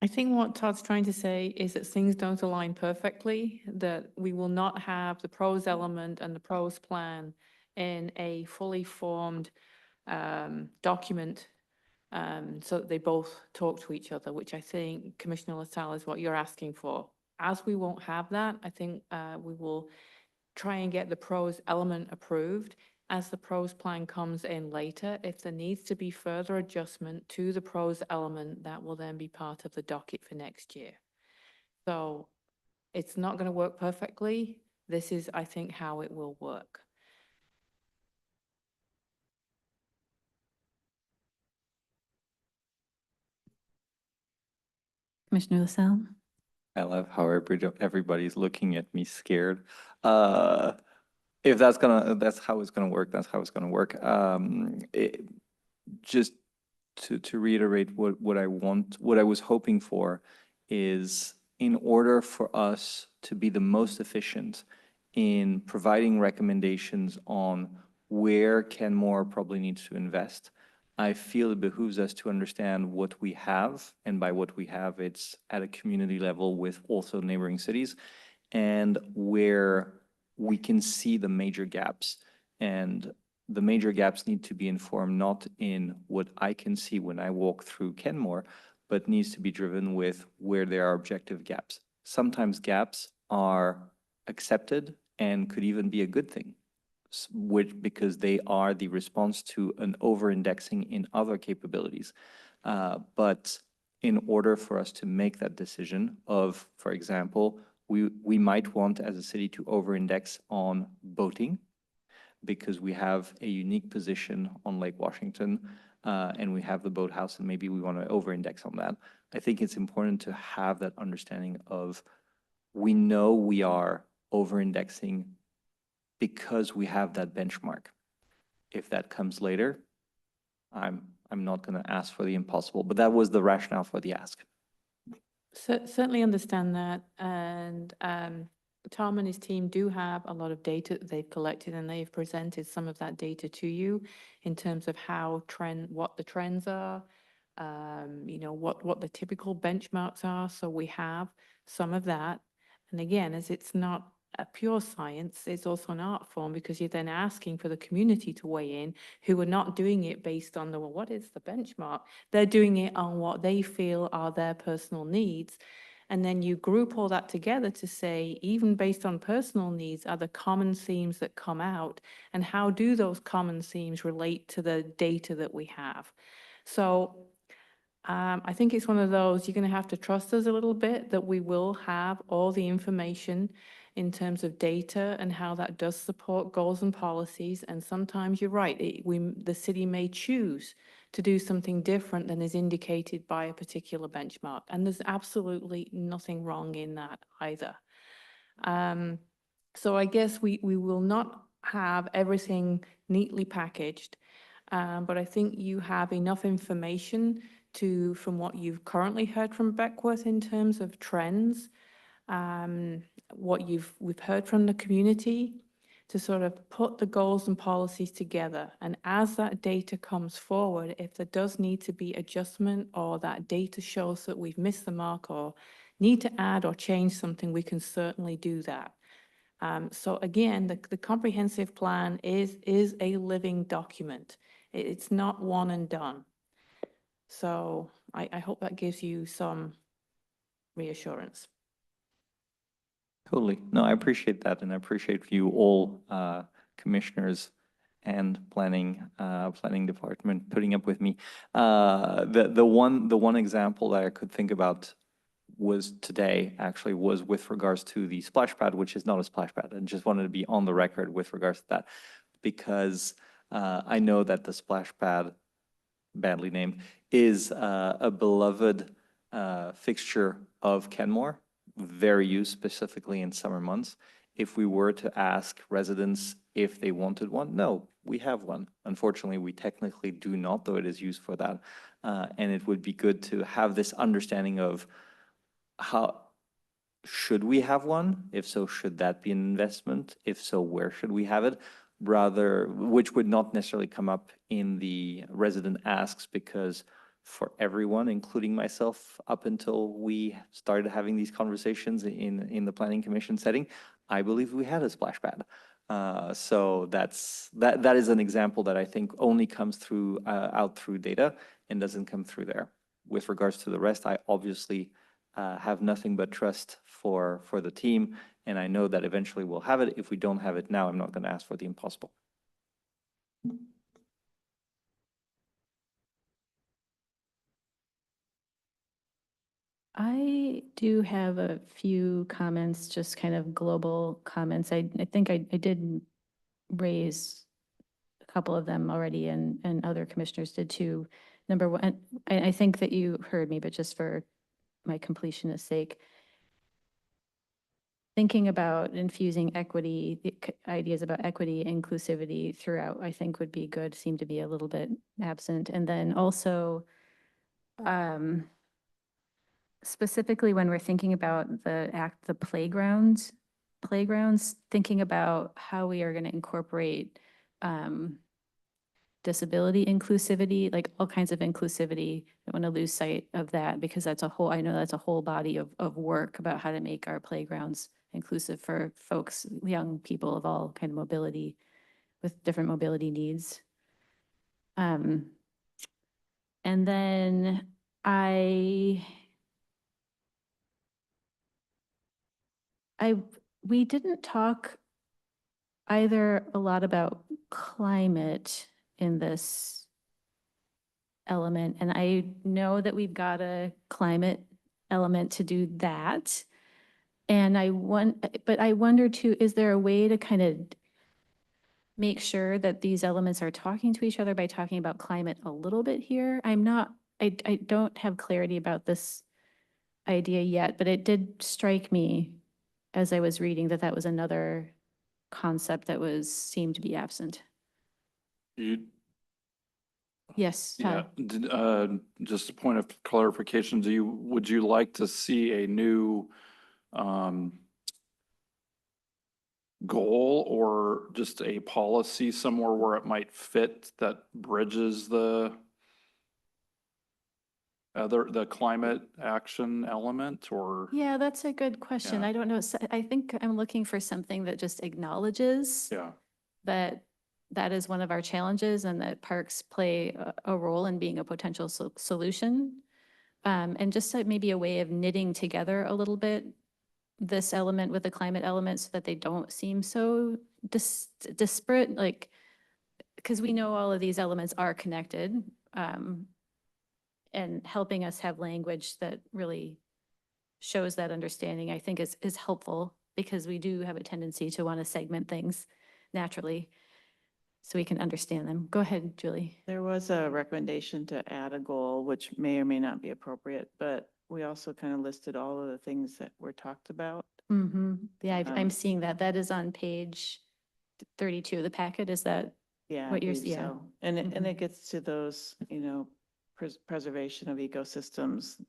I think what Todd's trying to say is that things don't align perfectly, that we will not have the pros element and the pros plan in a fully formed document so that they both talk to each other, which I think Commissioner LaSalle is what you're asking for. As we won't have that, I think we will try and get the pros element approved. As the pros plan comes in later, if there needs to be further adjustment to the pros element, that will then be part of the docket for next year. So it's not going to work perfectly. This is, I think, how it will work. Commissioner LaSalle? I love how everybody's looking at me scared. If that's how it's gonna work, that's how it's gonna work. Just to reiterate what I was hoping for is, in order for us to be the most efficient in providing recommendations on where Kenmore probably needs to invest, I feel it behooves us to understand what we have, and by what we have, it's at a community level with also neighboring cities, and where we can see the major gaps. And the major gaps need to be informed not in what I can see when I walk through Kenmore, but needs to be driven with where there are objective gaps. Sometimes gaps are accepted and could even be a good thing, because they are the response to an over-indexing in other capabilities. But in order for us to make that decision of, for example, we might want as a city to over-index on boating because we have a unique position on Lake Washington, and we have the boathouse, and maybe we want to over-index on that. I think it's important to have that understanding of, we know we are over-indexing because we have that benchmark. If that comes later, I'm not going to ask for the impossible, but that was the rationale for the ask. Certainly understand that, and Tom and his team do have a lot of data that they've collected, and they've presented some of that data to you in terms of what the trends are, what the typical benchmarks are. So we have some of that. And again, as it's not a pure science, it's also an art form, because you're then asking for the community to weigh in, who are not doing it based on well, what is the benchmark? They're doing it on what they feel are their personal needs. And then you group all that together to say, even based on personal needs, are the common themes that come out, and how do those common themes relate to the data that we have? So I think it's one of those, you're going to have to trust us a little bit that we will have all the information in terms of data and how that does support goals and policies. And sometimes you're right, the city may choose to do something different than is indicated by a particular benchmark. And there's absolutely nothing wrong in that either. So I guess we will not have everything neatly packaged, but I think you have enough information from what you've currently heard from Beckworth in terms of trends, what we've heard from the community, to sort of put the goals and policies together. And as that data comes forward, if there does need to be adjustment, or that data shows that we've missed the mark or need to add or change something, we can certainly do that. So again, the comprehensive plan is a living document. It's not one and done. So I hope that gives you some reassurance. Totally. No, I appreciate that, and I appreciate you all, commissioners and planning department, putting up with me. The one example that I could think about was with regards to the splash pad, which is not a splash pad, and just wanted to be on the record with regards to that, because I know that the splash pad, badly named, is a beloved fixture of Kenmore, very used specifically in summer months. If we were to ask residents if they wanted one, no, we have one. Unfortunately, we technically do not, though it is used for that. And it would be good to have this understanding of how should we have one? If so, should that be an investment? If so, where should we have it? Which would not necessarily come up in the resident asks, because for everyone, including myself, up until we started having these conversations in the planning commission setting, I believe we had a splash pad. So that is an example that I think only comes out through data and doesn't come through there. With regards to the rest, I obviously have nothing but trust for the team, and I know that eventually we'll have it. If we don't have it now, I'm not going to ask for the impossible. I do have a few comments, just kind of global comments. I think I did raise a couple of them already, and other commissioners did too. Number one, I think that you heard me, but just for my completionist sake, thinking about infusing equity, ideas about equity, inclusivity throughout, I think would be good, seem to be a little bit absent. And then also, specifically when we're thinking about the playgrounds, thinking about how we are going to incorporate disability inclusivity, like all kinds of inclusivity. I want to lose sight of that, because I know that's a whole body of work about how to make our playgrounds inclusive for folks, young people of all kind of mobility, with different mobility needs. And then I we didn't talk either a lot about climate in this element, and I know that we've got a climate element to do that. And but I wonder too, is there a way to kind of make sure that these elements are talking to each other by talking about climate a little bit here? I don't have clarity about this idea yet, but it did strike me as I was reading that that was another concept that seemed to be absent. You, Yes, yeah, Todd? just a point of clarification, would you like to see a new, goal or just a policy somewhere where it might fit that bridges the climate action element, or? Yeah, that's a good question. Yeah. I don't know. I think I'm looking for something that just acknowledges Yeah, that that is one of our challenges and that parks play a role in being a potential solution. And just maybe a way of knitting together a little bit this element with the climate element so that they don't seem so disparate, like, because we know all of these elements are connected, and helping us have language that really shows that understanding, I think is helpful, because we do have a tendency to want to segment things naturally so we can understand them. Go ahead, Julie. There was a recommendation to add a goal, which may or may not be appropriate, but we also kind of listed all of the things that were talked about. Yeah, I'm Um, seeing that. That is on page 32 of the packet. Is that? Yeah, I What you're- believe yeah. so. And Mhm. it gets to those, preservation of ecosystems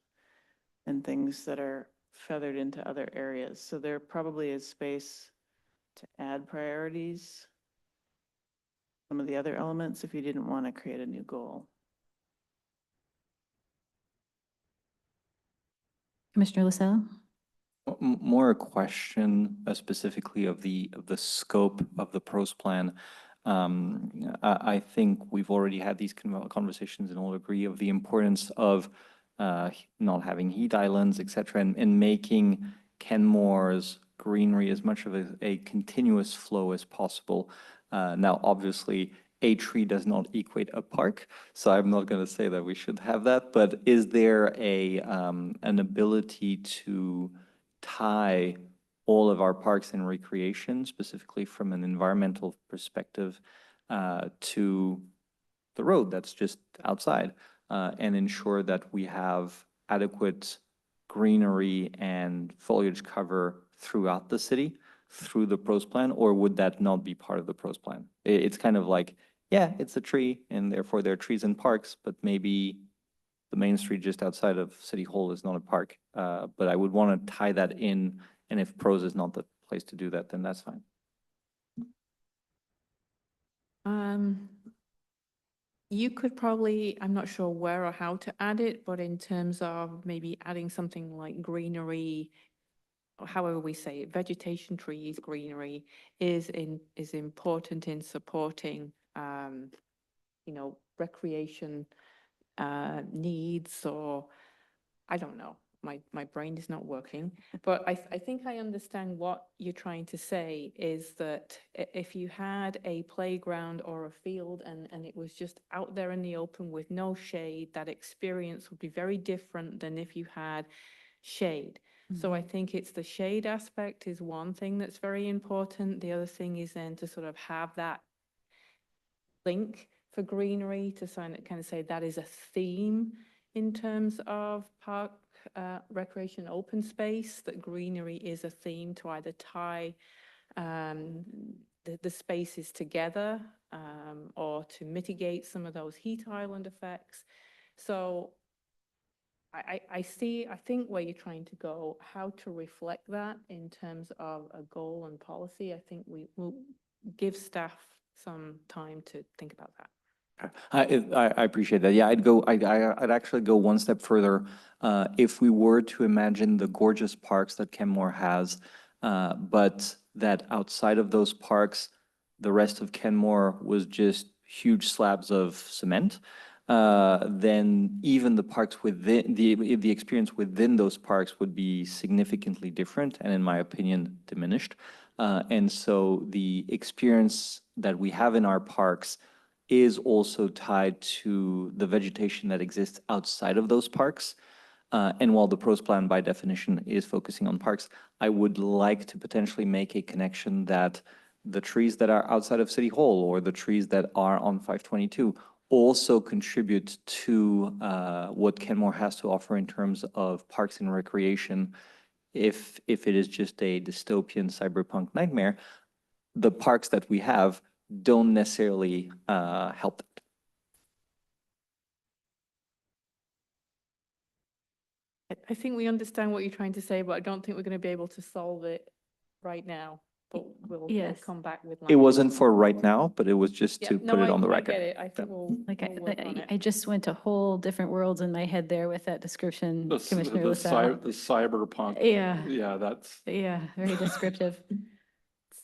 and things that are feathered into other areas. So there probably is space to add priorities, some of the other elements, if you didn't want to create a new goal. Commissioner LaSalle? More a question specifically of the scope of the pros plan. I think we've already had these conversations and all agree of the importance of not having heat islands, et cetera, and making Kenmore's greenery as much of a continuous flow as possible. Now, obviously, a tree does not equate a park, so I'm not going to say that we should have that, but is there an ability to tie all of our parks and recreation, specifically from an environmental perspective, to the road that's just outside, and ensure that we have adequate greenery and foliage cover throughout the city through the pros plan, or would that not be part of the pros plan? It's kind of like, yeah, it's a tree and therefore there are trees in parks, but maybe the main street just outside of City Hall is not a park. But I would want to tie that in, and if pros is not the place to do that, then that's fine. You could probably, I'm not sure where or how to add it, but in terms of maybe adding something like greenery, or however we say it, vegetation, trees, greenery is important in supporting, recreation needs, or I don't know. My brain is not working, but I think I understand what you're trying to say is that if you had a playground or a field and it was just out there in the open with no shade, that experience would be very different than if you had shade. So I think it's the shade aspect is one thing that's very important. The other thing is then to sort of have that link for greenery to kind of say that is a theme in terms of park recreation open space, that greenery is a theme to either tie the spaces together or to mitigate some of those heat island effects. So I think where you're trying to go, how to reflect that in terms of a goal and policy. I think we will give staff some time to think about that. I appreciate that. Yeah, I'd actually go one step further. If we were to imagine the gorgeous parks that Kenmore has, but that outside of those parks, the rest of Kenmore was just huge slabs of cement, then even the parks within, the experience within those parks would be significantly different and, in my opinion, diminished. And so the experience that we have in our parks is also tied to the vegetation that exists outside of those parks. And while the pros plan by definition is focusing on parks, I would like to potentially make a connection that the trees that are outside of City Hall or the trees that are on 522 also contribute to what Kenmore has to offer in terms of parks and recreation. If it is just a dystopian cyberpunk nightmare, the parks that we have don't necessarily help that. I think we understand what you're trying to say, but I don't think we're going to be able to solve it right now. But we'll Yes. come back with. It language. wasn't for right now, but it was just Yeah, to no, put it on the I record. get it. I think we'll Like, we'll work on I it. just went to whole different worlds in my head there with that description, The Commissioner LaSalle. the cyberpunk. Yeah. Yeah, that's. Yeah, very descriptive.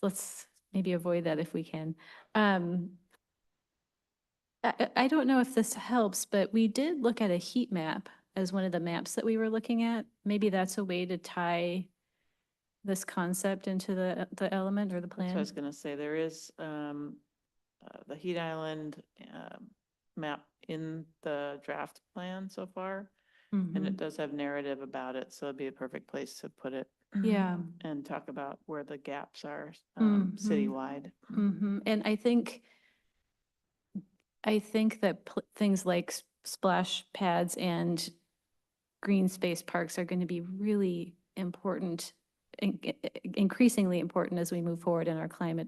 Let's maybe avoid that if we can. I don't know if this helps, but we did look at a heat map as one of the maps that we were looking at. Maybe that's a way to tie this concept into the element or the That's what I plan. was gonna say. There is, the Heat Island, map in the draft plan so far. And it Mhm. does have narrative about it, so it'd be a perfect place to put it Yeah. and talk about where the gaps are, Mhm. citywide. And I think that things like splash pads and green space parks are going to be really important, increasingly important as we move forward and our climate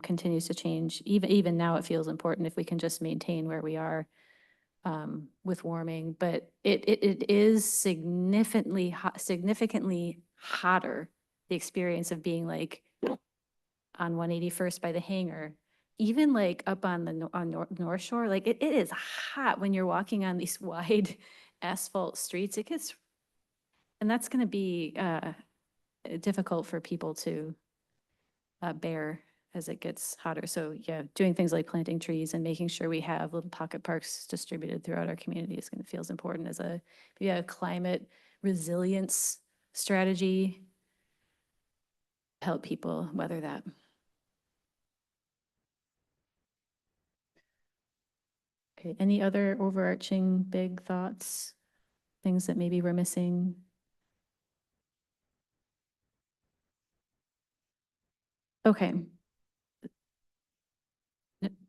continues to change. Even now, it feels important if we can just maintain where we are with warming. But it is significantly hotter. The experience of being like on 181st by the hangar, even like up on the North Shore, like it is hot when you're walking on these wide asphalt streets. It gets, and that's going to be difficult for people to bear as it gets hotter. So yeah, doing things like planting trees and making sure we have little pocket parks distributed throughout our community is going to feel as important as a climate resilience strategy. Help people weather that. Okay, any other overarching big thoughts? Things that maybe we're missing? Okay.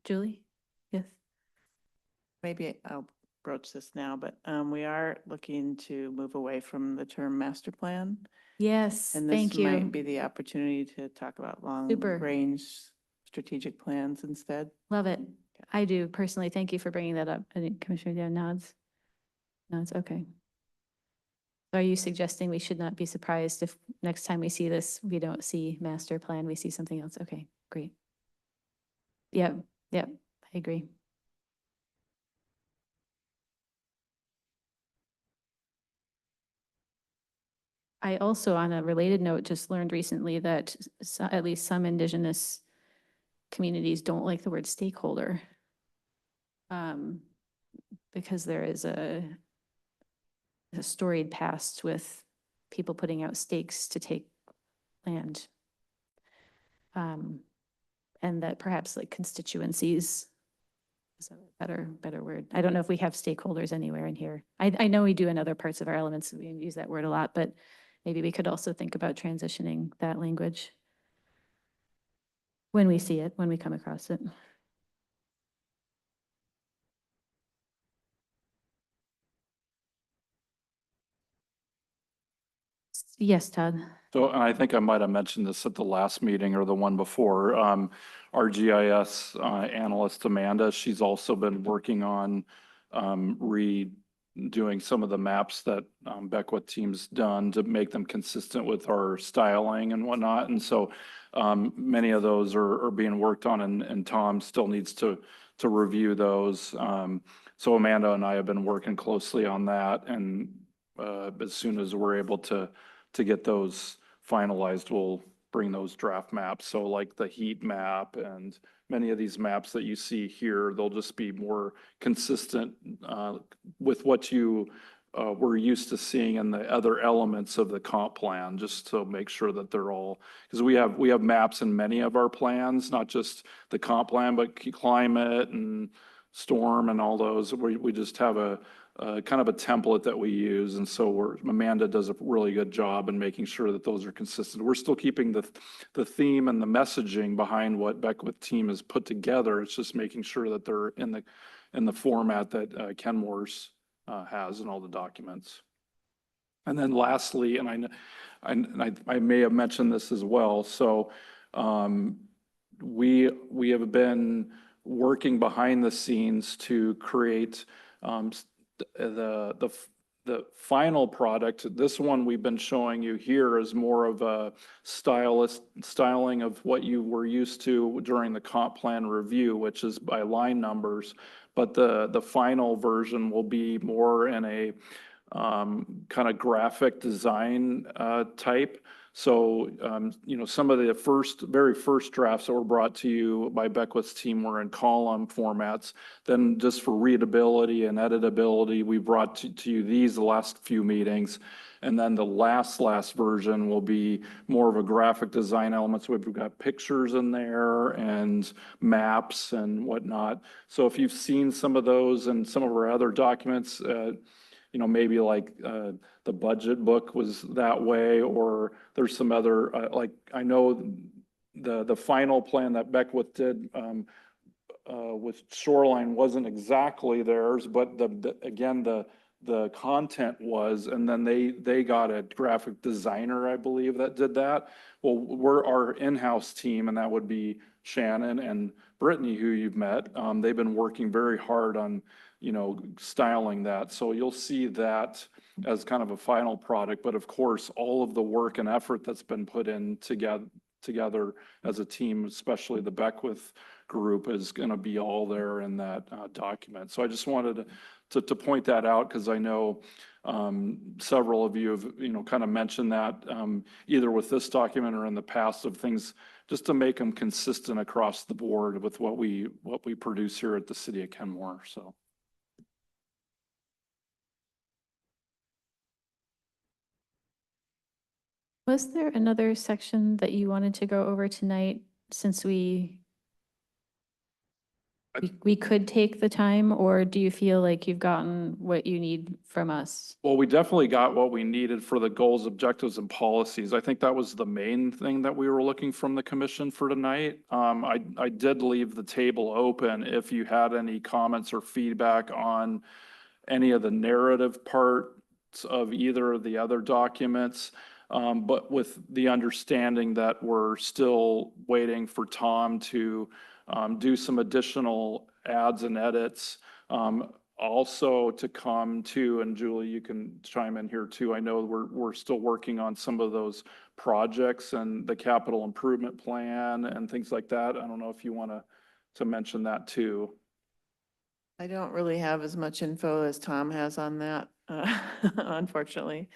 Julie? Yes. Maybe I'll broach this now, but, we are looking to move away from the term master plan. Yes, And thank this you. might be the opportunity to talk about Super. long-range strategic plans instead. Love it. I do personally. Thank you for bringing that up. I think Commissioner Dan nods. Nods, okay. Are you suggesting we should not be surprised if next time we see this, we don't see master plan, we see something else? Okay, great. Yep, yep, I agree. I also, on a related note, just learned recently that at least some Indigenous communities don't like the word stakeholder. Because there is a storied past with people putting out stakes to take land. And that perhaps like constituencies is a better word. I don't know if we have stakeholders anywhere in here. I know we do in other parts of our elements, we use that word a lot, but maybe we could also think about transitioning that language when we see it, when we come across it. Yes, Todd. So, and I think I might have mentioned this at the last meeting or the one before. Our GIS analyst, Amanda, she's also been working on redoing some of the maps that Beckwith team's done to make them consistent with our styling and whatnot. And so many of those are being worked on, and Tom still needs to review those. So Amanda and I have been working closely on that, and as soon as we're able to get those finalized, bring those draft maps. So like the heat map and many of these maps that you see here, they'll just be more consistent with what you were used to seeing in the other elements of the comp plan, just to make sure that they're all, because we have maps in many of our plans, not just the comp plan, but climate and storm and all those. We just have a kind of a template that we use. And so Amanda does a really good job in making sure that those are consistent. We're still keeping the theme and the messaging behind what Beckwith team has put together. It's just making sure that they're in the format that Kenmore's has in all the documents. And then lastly, and I may have mentioned this as well. So we have been working behind the scenes to create the final product. This one we've been showing you here is more of a styling of what you were used to during the comp plan review, which is by line numbers. But the final version will be more in a kind of graphic design type. So, some of the very first drafts that were brought to you by Beckwith's team were in column formats. Then just for readability and editability, we brought to you these the last few meetings. And then the last version will be more of a graphic design element. So we've got pictures in there and maps and whatnot. So if you've seen some of those and some of our other documents, maybe like the budget book was that way, or there's some other, like I know the final plan that Beckwith did with Shoreline wasn't exactly theirs, but again, the content was, and then they got a graphic designer, I believe, that did that. Well, we're our in-house team, and that would be Shannon and Brittany, who you've met. They've been working very hard on, styling that. So you'll see that as kind of a final product. But of course, all of the work and effort that's been put in together as a team, especially the Beckwith group, is going to be all there in that document. So I just wanted to point that out, because I know several of you have kind of mentioned that either with this document or in the past, of things just to make them consistent across the board with what we produce here at the city of Kenmore. So. Was there another section that you wanted to go over tonight, since we could take the time, or do you feel like you've gotten what you need from us? Well, we definitely got what we needed for the goals, objectives, and policies. I think that was the main thing that we were looking from the commission for tonight. I did leave the table open if you had any comments or feedback on any of the narrative parts of either of the other documents. But with the understanding that we're still waiting for Tom to do some additional adds and edits. Also to come to, and Julie, you can chime in here too. I know we're still working on some of those projects and the capital improvement plan and things like that. I don't know if you want to mention that too. I don't really have as much info as Tom has on that, unfortunately.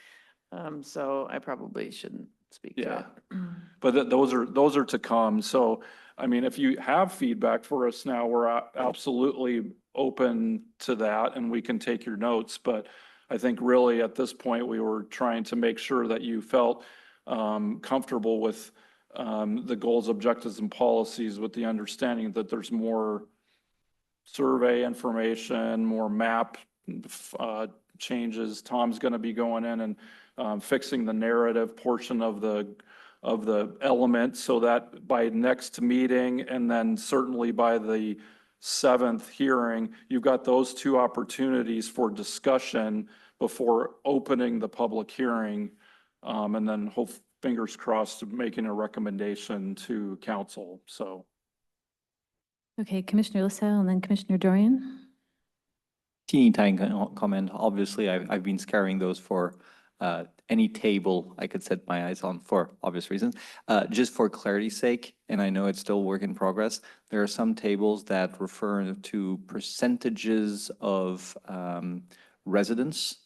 So I probably shouldn't speak to Yeah. it. But those are to come. So, I mean, if you have feedback for us now, we're absolutely open to that, and we can take your notes. But I think really at this point, we were trying to make sure that you felt comfortable with the goals, objectives, and policies, with the understanding that there's more survey information, more map changes. Tom's going to be going in and fixing the narrative portion of the element, so that by next meeting, and then certainly by the 7th hearing, you've got those two opportunities for discussion before opening the public hearing. And then fingers crossed, making a recommendation to council. So. Okay, Commissioner LaSalle and then Commissioner Dorian. Teeny tiny comment. Obviously, I've been scouring those for any table I could set my eyes on for obvious reasons. Just for clarity's sake, and I know it's still work in progress, there are some tables that refer to percentages of residents.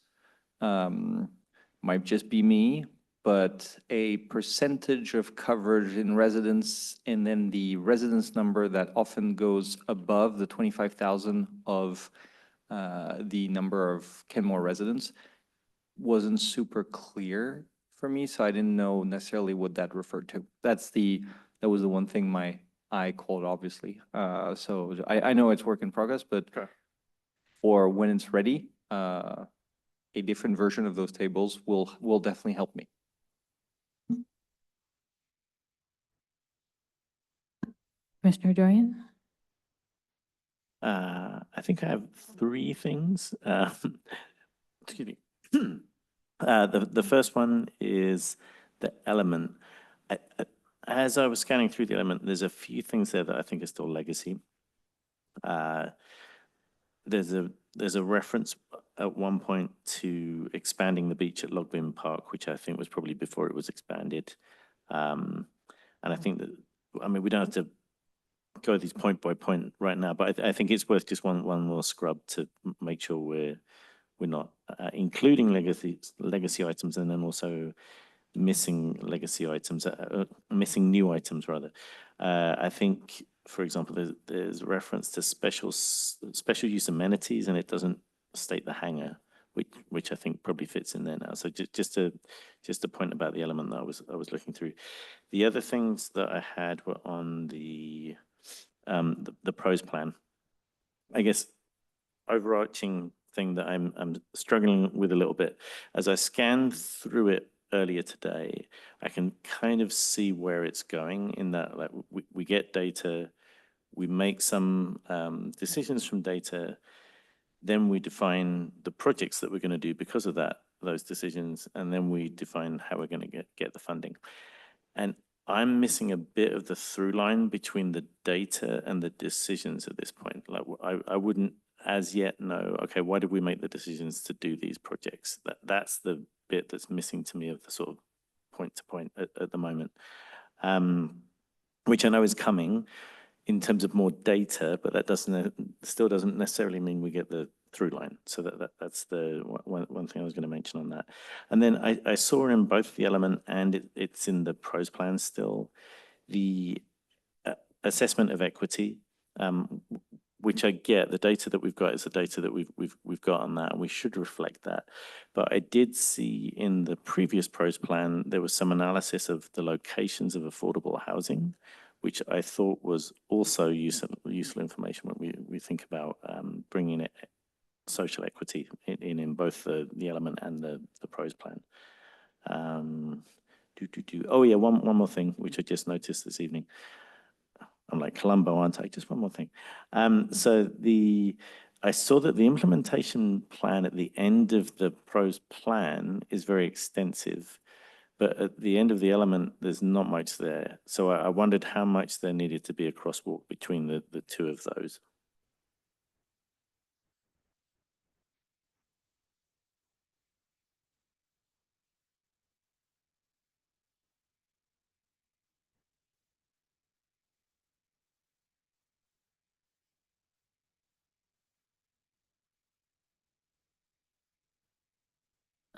Might just be me, but a percentage of coverage in residents, and then the residence number that often goes above the 25,000 of the number of Kenmore residents wasn't super clear for me, so I didn't know necessarily what that referred to. That was the one thing my eye caught, obviously. So I know it's work in progress, but Okay. for when it's ready, a different version of those tables will definitely help me. Commissioner Dorian? I think I have three things. Excuse me. The first one is the element. As I was scanning through the element, there's a few things there that I think are still legacy. There's a reference at one point to expanding the beach at Logbin Park, which I think was probably before it was expanded. And I think that, I mean, we don't have to go these point by point right now, but I think it's worth just one more scrub to make sure we're not including legacy items and then also missing legacy items, missing new items rather. I think, for example, there's reference to special use amenities, and it doesn't state the hangar, which I think probably fits in there now. So just a point about the element that I was looking through. The other things that I had were on the pros plan. I guess overarching thing that I'm struggling with a little bit as I scanned through it earlier today, I can kind of see where it's going in that, like, we get data, we make some decisions from data, then we define the projects that we're going to do because of those decisions, and then we define how we're going to get the funding. And I'm missing a bit of the through line between the data and the decisions at this point. Like, I wouldn't as yet know, okay, why did we make the decisions to do these projects? That's the bit that's missing to me of the sort of point to point at the moment, which I know is coming in terms of more data, but that still doesn't necessarily mean we get the through line. So that's the one thing I was going to mention on that. And then I saw in both the element and it's in the pros plan still, the assessment of equity, which I get. The data that we've got is the data that we've got on that, and we should reflect that. But I did see in the previous pros plan there was some analysis of the locations of affordable housing, which I thought was also useful information when we think about bringing it social equity in both the element and the pros plan. Oh yeah, one more thing which I just noticed this evening. I'm like Columbo, aren't I? Just one more thing. So I saw that the implementation plan at the end of the pros plan is very extensive, but at the end of the element, there's not much there. So I wondered how much there needed to be a crosswalk between the two of those.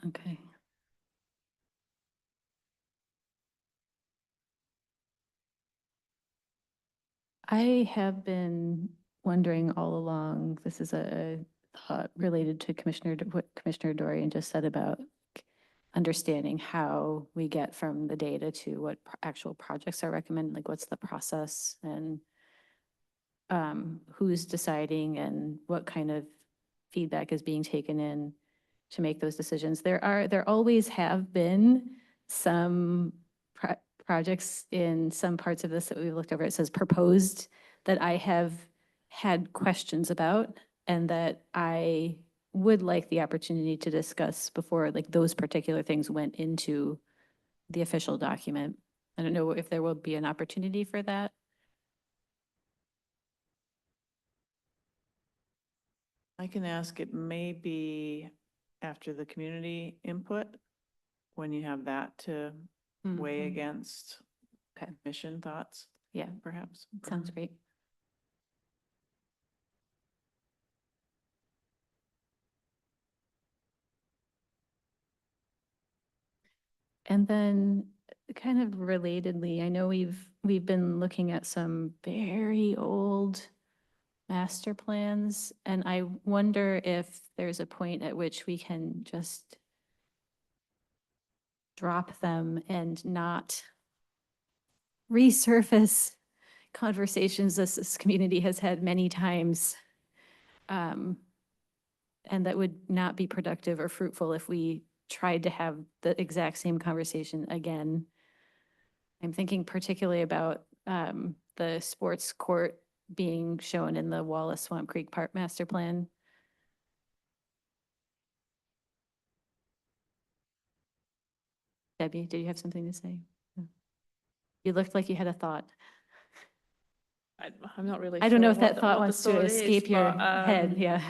Okay. I have been wondering all along, this is a thought related to what Commissioner Dorian just said about understanding how we get from the data to what actual projects are recommended, like what's the process and who's deciding and what kind of feedback is being taken in to make those decisions. There always have been some projects in some parts of this that we've looked over. It says proposed that I have had questions about and that I would like the opportunity to discuss before, like, those particular things went into the official document. I don't know if there will be an opportunity for that. I can ask, it may be after the community input, when you have that to weigh Mhm. against Okay. mission thoughts, Yeah, perhaps. sounds great. And then kind of relatedly, I know we've been looking at some very old master plans, and I wonder if there's a point at which we can just drop them and not resurface conversations this community has had many times. And that would not be productive or fruitful if we tried to have the exact same conversation again. I'm thinking particularly about the sports court being shown in the Wallace Swamp Creek Park Master Plan. Debbie, did you have something to say? No. You looked like you had a thought. I'm not really. I don't know sure if what that the- thought what the wants to thought is, escape your but, head, yeah.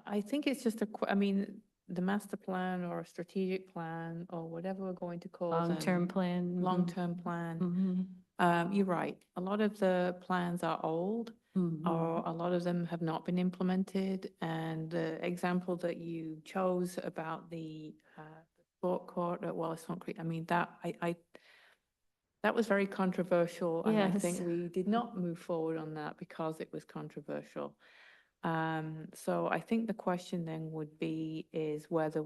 I think it's just I mean, the master plan or a strategic plan or whatever we're going to call them. Long-term plan. Long-term plan. Mhm. You're right. A lot of the plans are old, Mhm. or a lot of them have not been implemented. And the example that you chose about the sport court at Wallace Swamp Creek, I mean, that was very controversial. And I think Yes. we did not move forward on that because it was controversial. So I think the question then would be is whether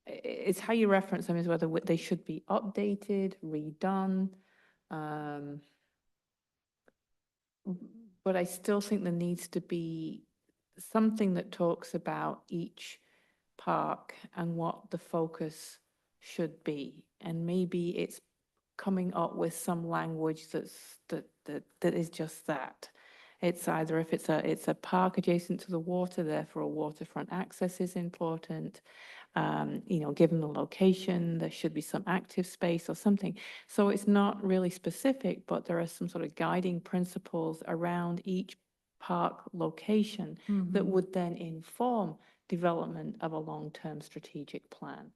it's how you reference them, is whether they should be updated, redone. But I still think there needs to be something that talks about each park and what the focus should be. And maybe it's coming up with some language that is just that. It's either if it's a park adjacent to the water, therefore a waterfront access is important. Given the location, there should be some active space or something. So it's not really specific, but there are some sort of guiding principles around each park location that Mhm. would then inform development of a long-term strategic plan.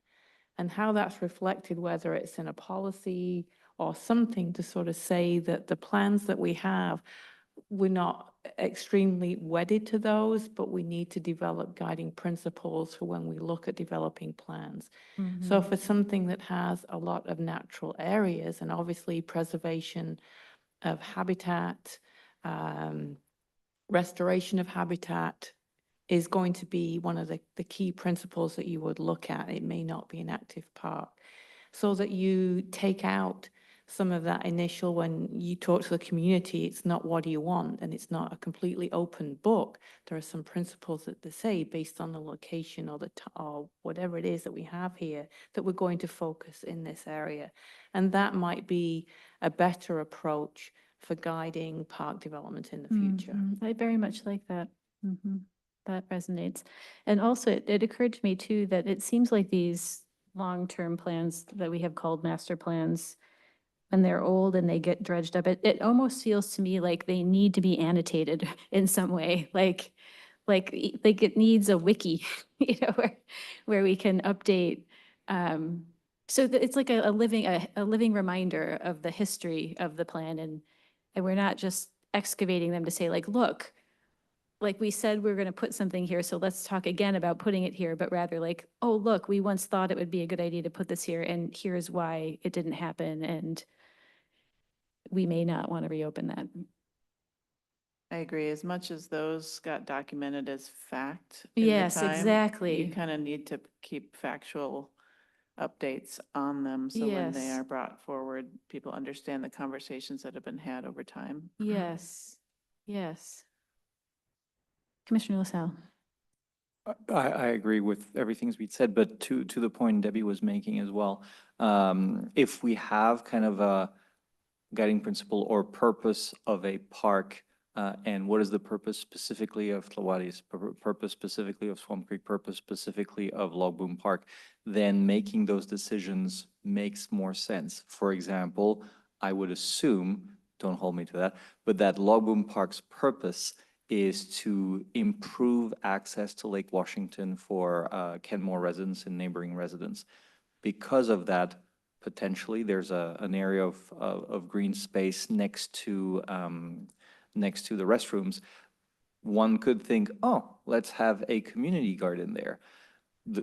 And how that's reflected, whether it's in a policy or something to sort of say that the plans that we have, we're not extremely wedded to those, but we need to develop guiding principles for when we look at developing plans. So Mhm. for something that has a lot of natural areas, and obviously preservation of habitat, restoration of habitat is going to be one of the key principles that you would look at. It may not be an active park. So that you take out some of that initial, when you talk to the community, it's not what do you want, and it's not a completely open book. There are some principles that they say based on the location or or whatever it is that we have here, that we're going to focus in this area. And that might be a better approach for guiding park development in the future. Mhm. I very much like that. Mhm. That resonates. And also, it occurred to me too, that it seems like these long-term plans that we have called master plans, when they're old and they get dredged up, it almost feels to me like they need to be annotated in some way, like it needs a wiki, where we can update. So that it's like a living reminder of the history of the plan, and we're not just excavating them to say like, look, like we said, we're going to put something here, so let's talk again about putting it here, but rather like, oh, look, we once thought it would be a good idea to put this here, and here's why it didn't happen, and we may not want to reopen that. I agree. As much as those got documented as fact in the Yes, time, exactly. you kind of need to keep factual updates on them. So when they Yes. are brought forward, people understand the conversations that have been had over time. Yes, yes. Commissioner LaSalle. I agree with everything that's been said, but to the point Debbie was making as well, if we have kind of a guiding principle or purpose of a park, and what is the purpose specifically of Tlawadi's, purpose specifically of Swamp Creek, purpose specifically of Log Boom Park, then making those decisions makes more sense. For example, I would assume, don't hold me to that, but that Log Boom Park's purpose is to improve access to Lake Washington for Kenmore residents and neighboring residents. Because of that, potentially there's an area of green space next to the restrooms. One could think, oh, let's have a community garden there.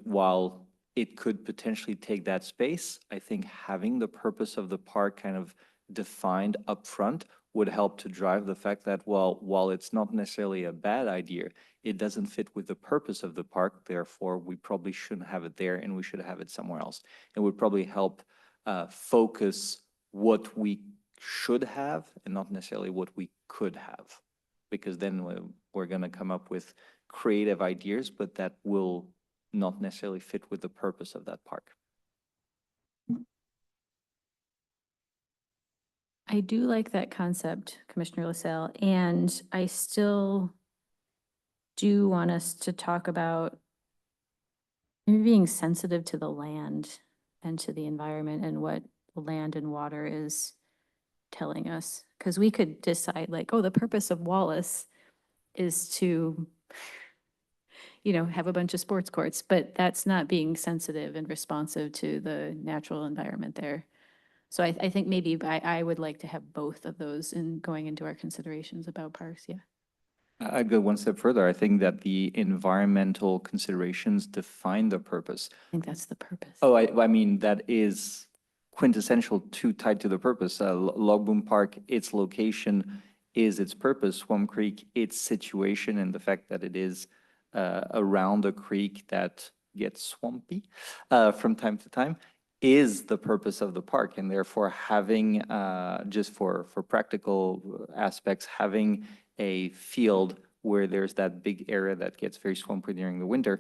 While it could potentially take that space, I think having the purpose of the park kind of defined upfront would help to drive the fact that, well, while it's not necessarily a bad idea, it doesn't fit with the purpose of the park. Therefore, we probably shouldn't have it there and we should have it somewhere else. It would probably help focus what we should have and not necessarily what we could have. Because then we're going to come up with creative ideas, but that will not necessarily fit with the purpose of that park. I do like that concept, Commissioner LaSalle, and I still do want us to talk about maybe being sensitive to the land and to the environment and what land and water is telling us. Because we could decide like, oh, the purpose of Wallace is to, have a bunch of sports courts, but that's not being sensitive and responsive to the natural environment there. So I think maybe I would like to have both of those in going into our considerations about parks, yeah. I'd go one step further. I think that the environmental considerations define the purpose. I think that's the purpose. Oh, I mean, that is quintessential tied to the purpose. Log Boom Park, its location is its purpose. Swamp Creek, its situation and the fact that it is around a creek that gets swampy from time to time is the purpose of the park. And therefore having, just for practical aspects, having a field where there's that big area that gets very swampy during the winter,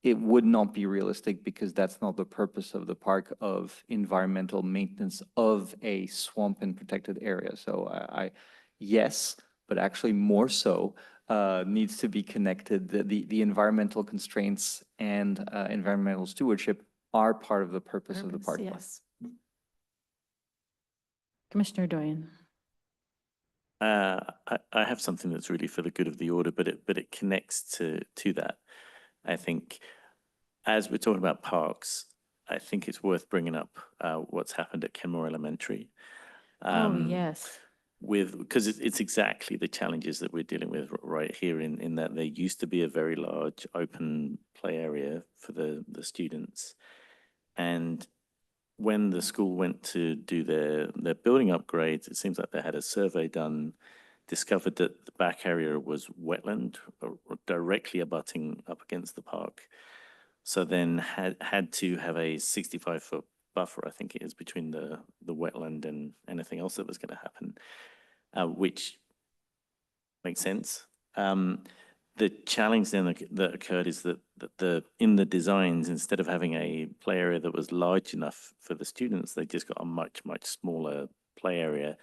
it would not be realistic because that's not the purpose of the park, of environmental maintenance of a swamp and protected area. So yes, but actually more so needs to be connected. The environmental constraints and environmental stewardship are part of the purpose of the park. Yes. Commissioner Doyen. I have something that's really for the good of the order, but it connects to that. I think as we're talking about parks, I think it's worth bringing up what's happened at Kenmore Elementary. Oh, yes. Because it's exactly the challenges that we're dealing with right here in that there used to be a very large open play area for the students. And when the school went to do their building upgrades, it seems like they had a survey done, discovered that the back area was wetland or directly abutting up against the park. So then had to have a 65-foot buffer, I think it is, between the wetland and anything else that was going to happen, which makes sense. The challenge then that occurred is that in the designs, instead of having a play area that was large enough for the students, they just got a much smaller play area.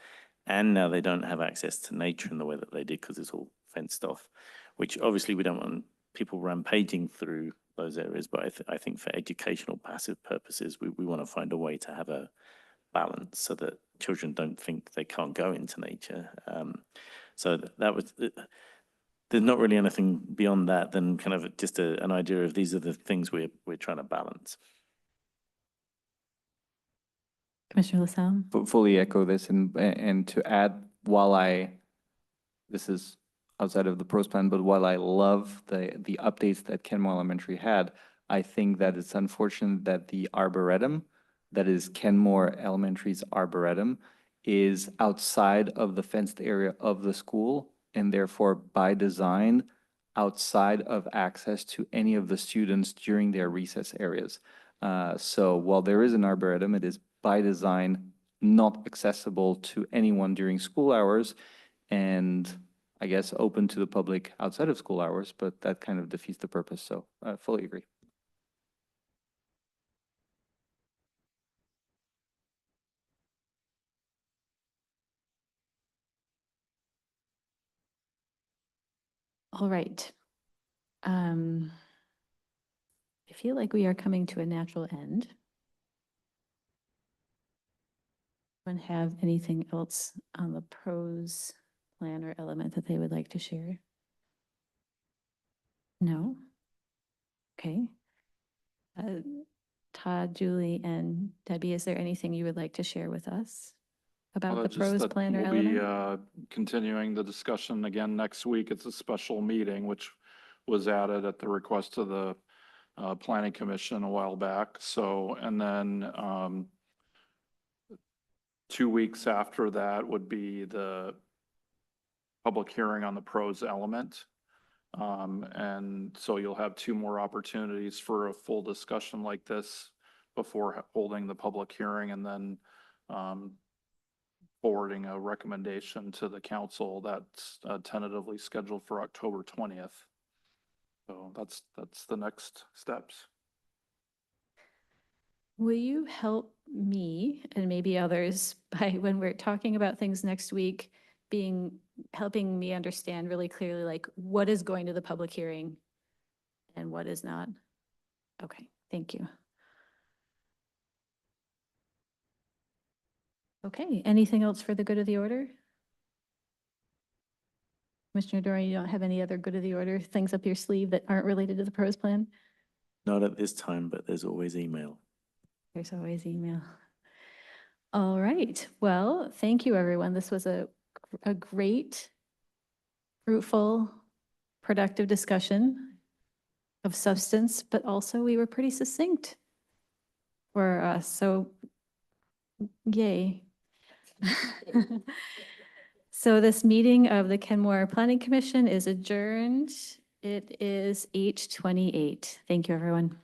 And now they don't have access to nature in the way that they did because it's all fenced off, which obviously we don't want people rampaging through those areas. But I think for educational passive purposes, we want to find a way to have a balance so that children don't think they can't go into nature. So that was... There's not really anything beyond that than kind of just an idea of these are the things we're trying to balance. Commissioner LaSalle. Fully echo this and to add, this is outside of the pros plan, but while I love the updates that Kenmore Elementary had, I think that it's unfortunate that the arboretum, that is Kenmore Elementary's arboretum, is outside of the fenced area of the school and therefore by design outside of access to any of the students during their recess areas. So while there is an arboretum, it is by design not accessible to anyone during school hours and I guess open to the public outside of school hours, but that kind of defeats the purpose. So I fully agree. All right. I feel like we are coming to a natural end. Anyone have anything else on the pros plan or element that they would like to share? No? Okay. Todd, Julie, and Debbie, is there anything you would like to share with us about the Just pros that plan or we'll be element? continuing the discussion again next week. It's a special meeting, which was added at the request of the Planning Commission a while back. So, and then 2 weeks after that would be the public hearing on the pros element. And so you'll have 2 more opportunities for a full discussion like this before holding the public hearing, and then forwarding a recommendation to the council that's tentatively scheduled for October 20th. So that's the next steps. Will you help me and maybe others by, when we're talking about things next week, helping me understand really clearly, like, what is going to the public hearing and what is not? Okay, thank you. Okay, anything else for the good of the order? Commissioner Doran, you don't have any other good of the order things up your sleeve that aren't related to the pros plan? Not at this time, but there's always email. There's always email. All right, well, thank you, everyone. This was a great, fruitful, productive discussion of substance, but also we were pretty succinct for us, so yay. So this meeting of the Kenmore Planning Commission is adjourned. It is 8:28. Thank you, everyone.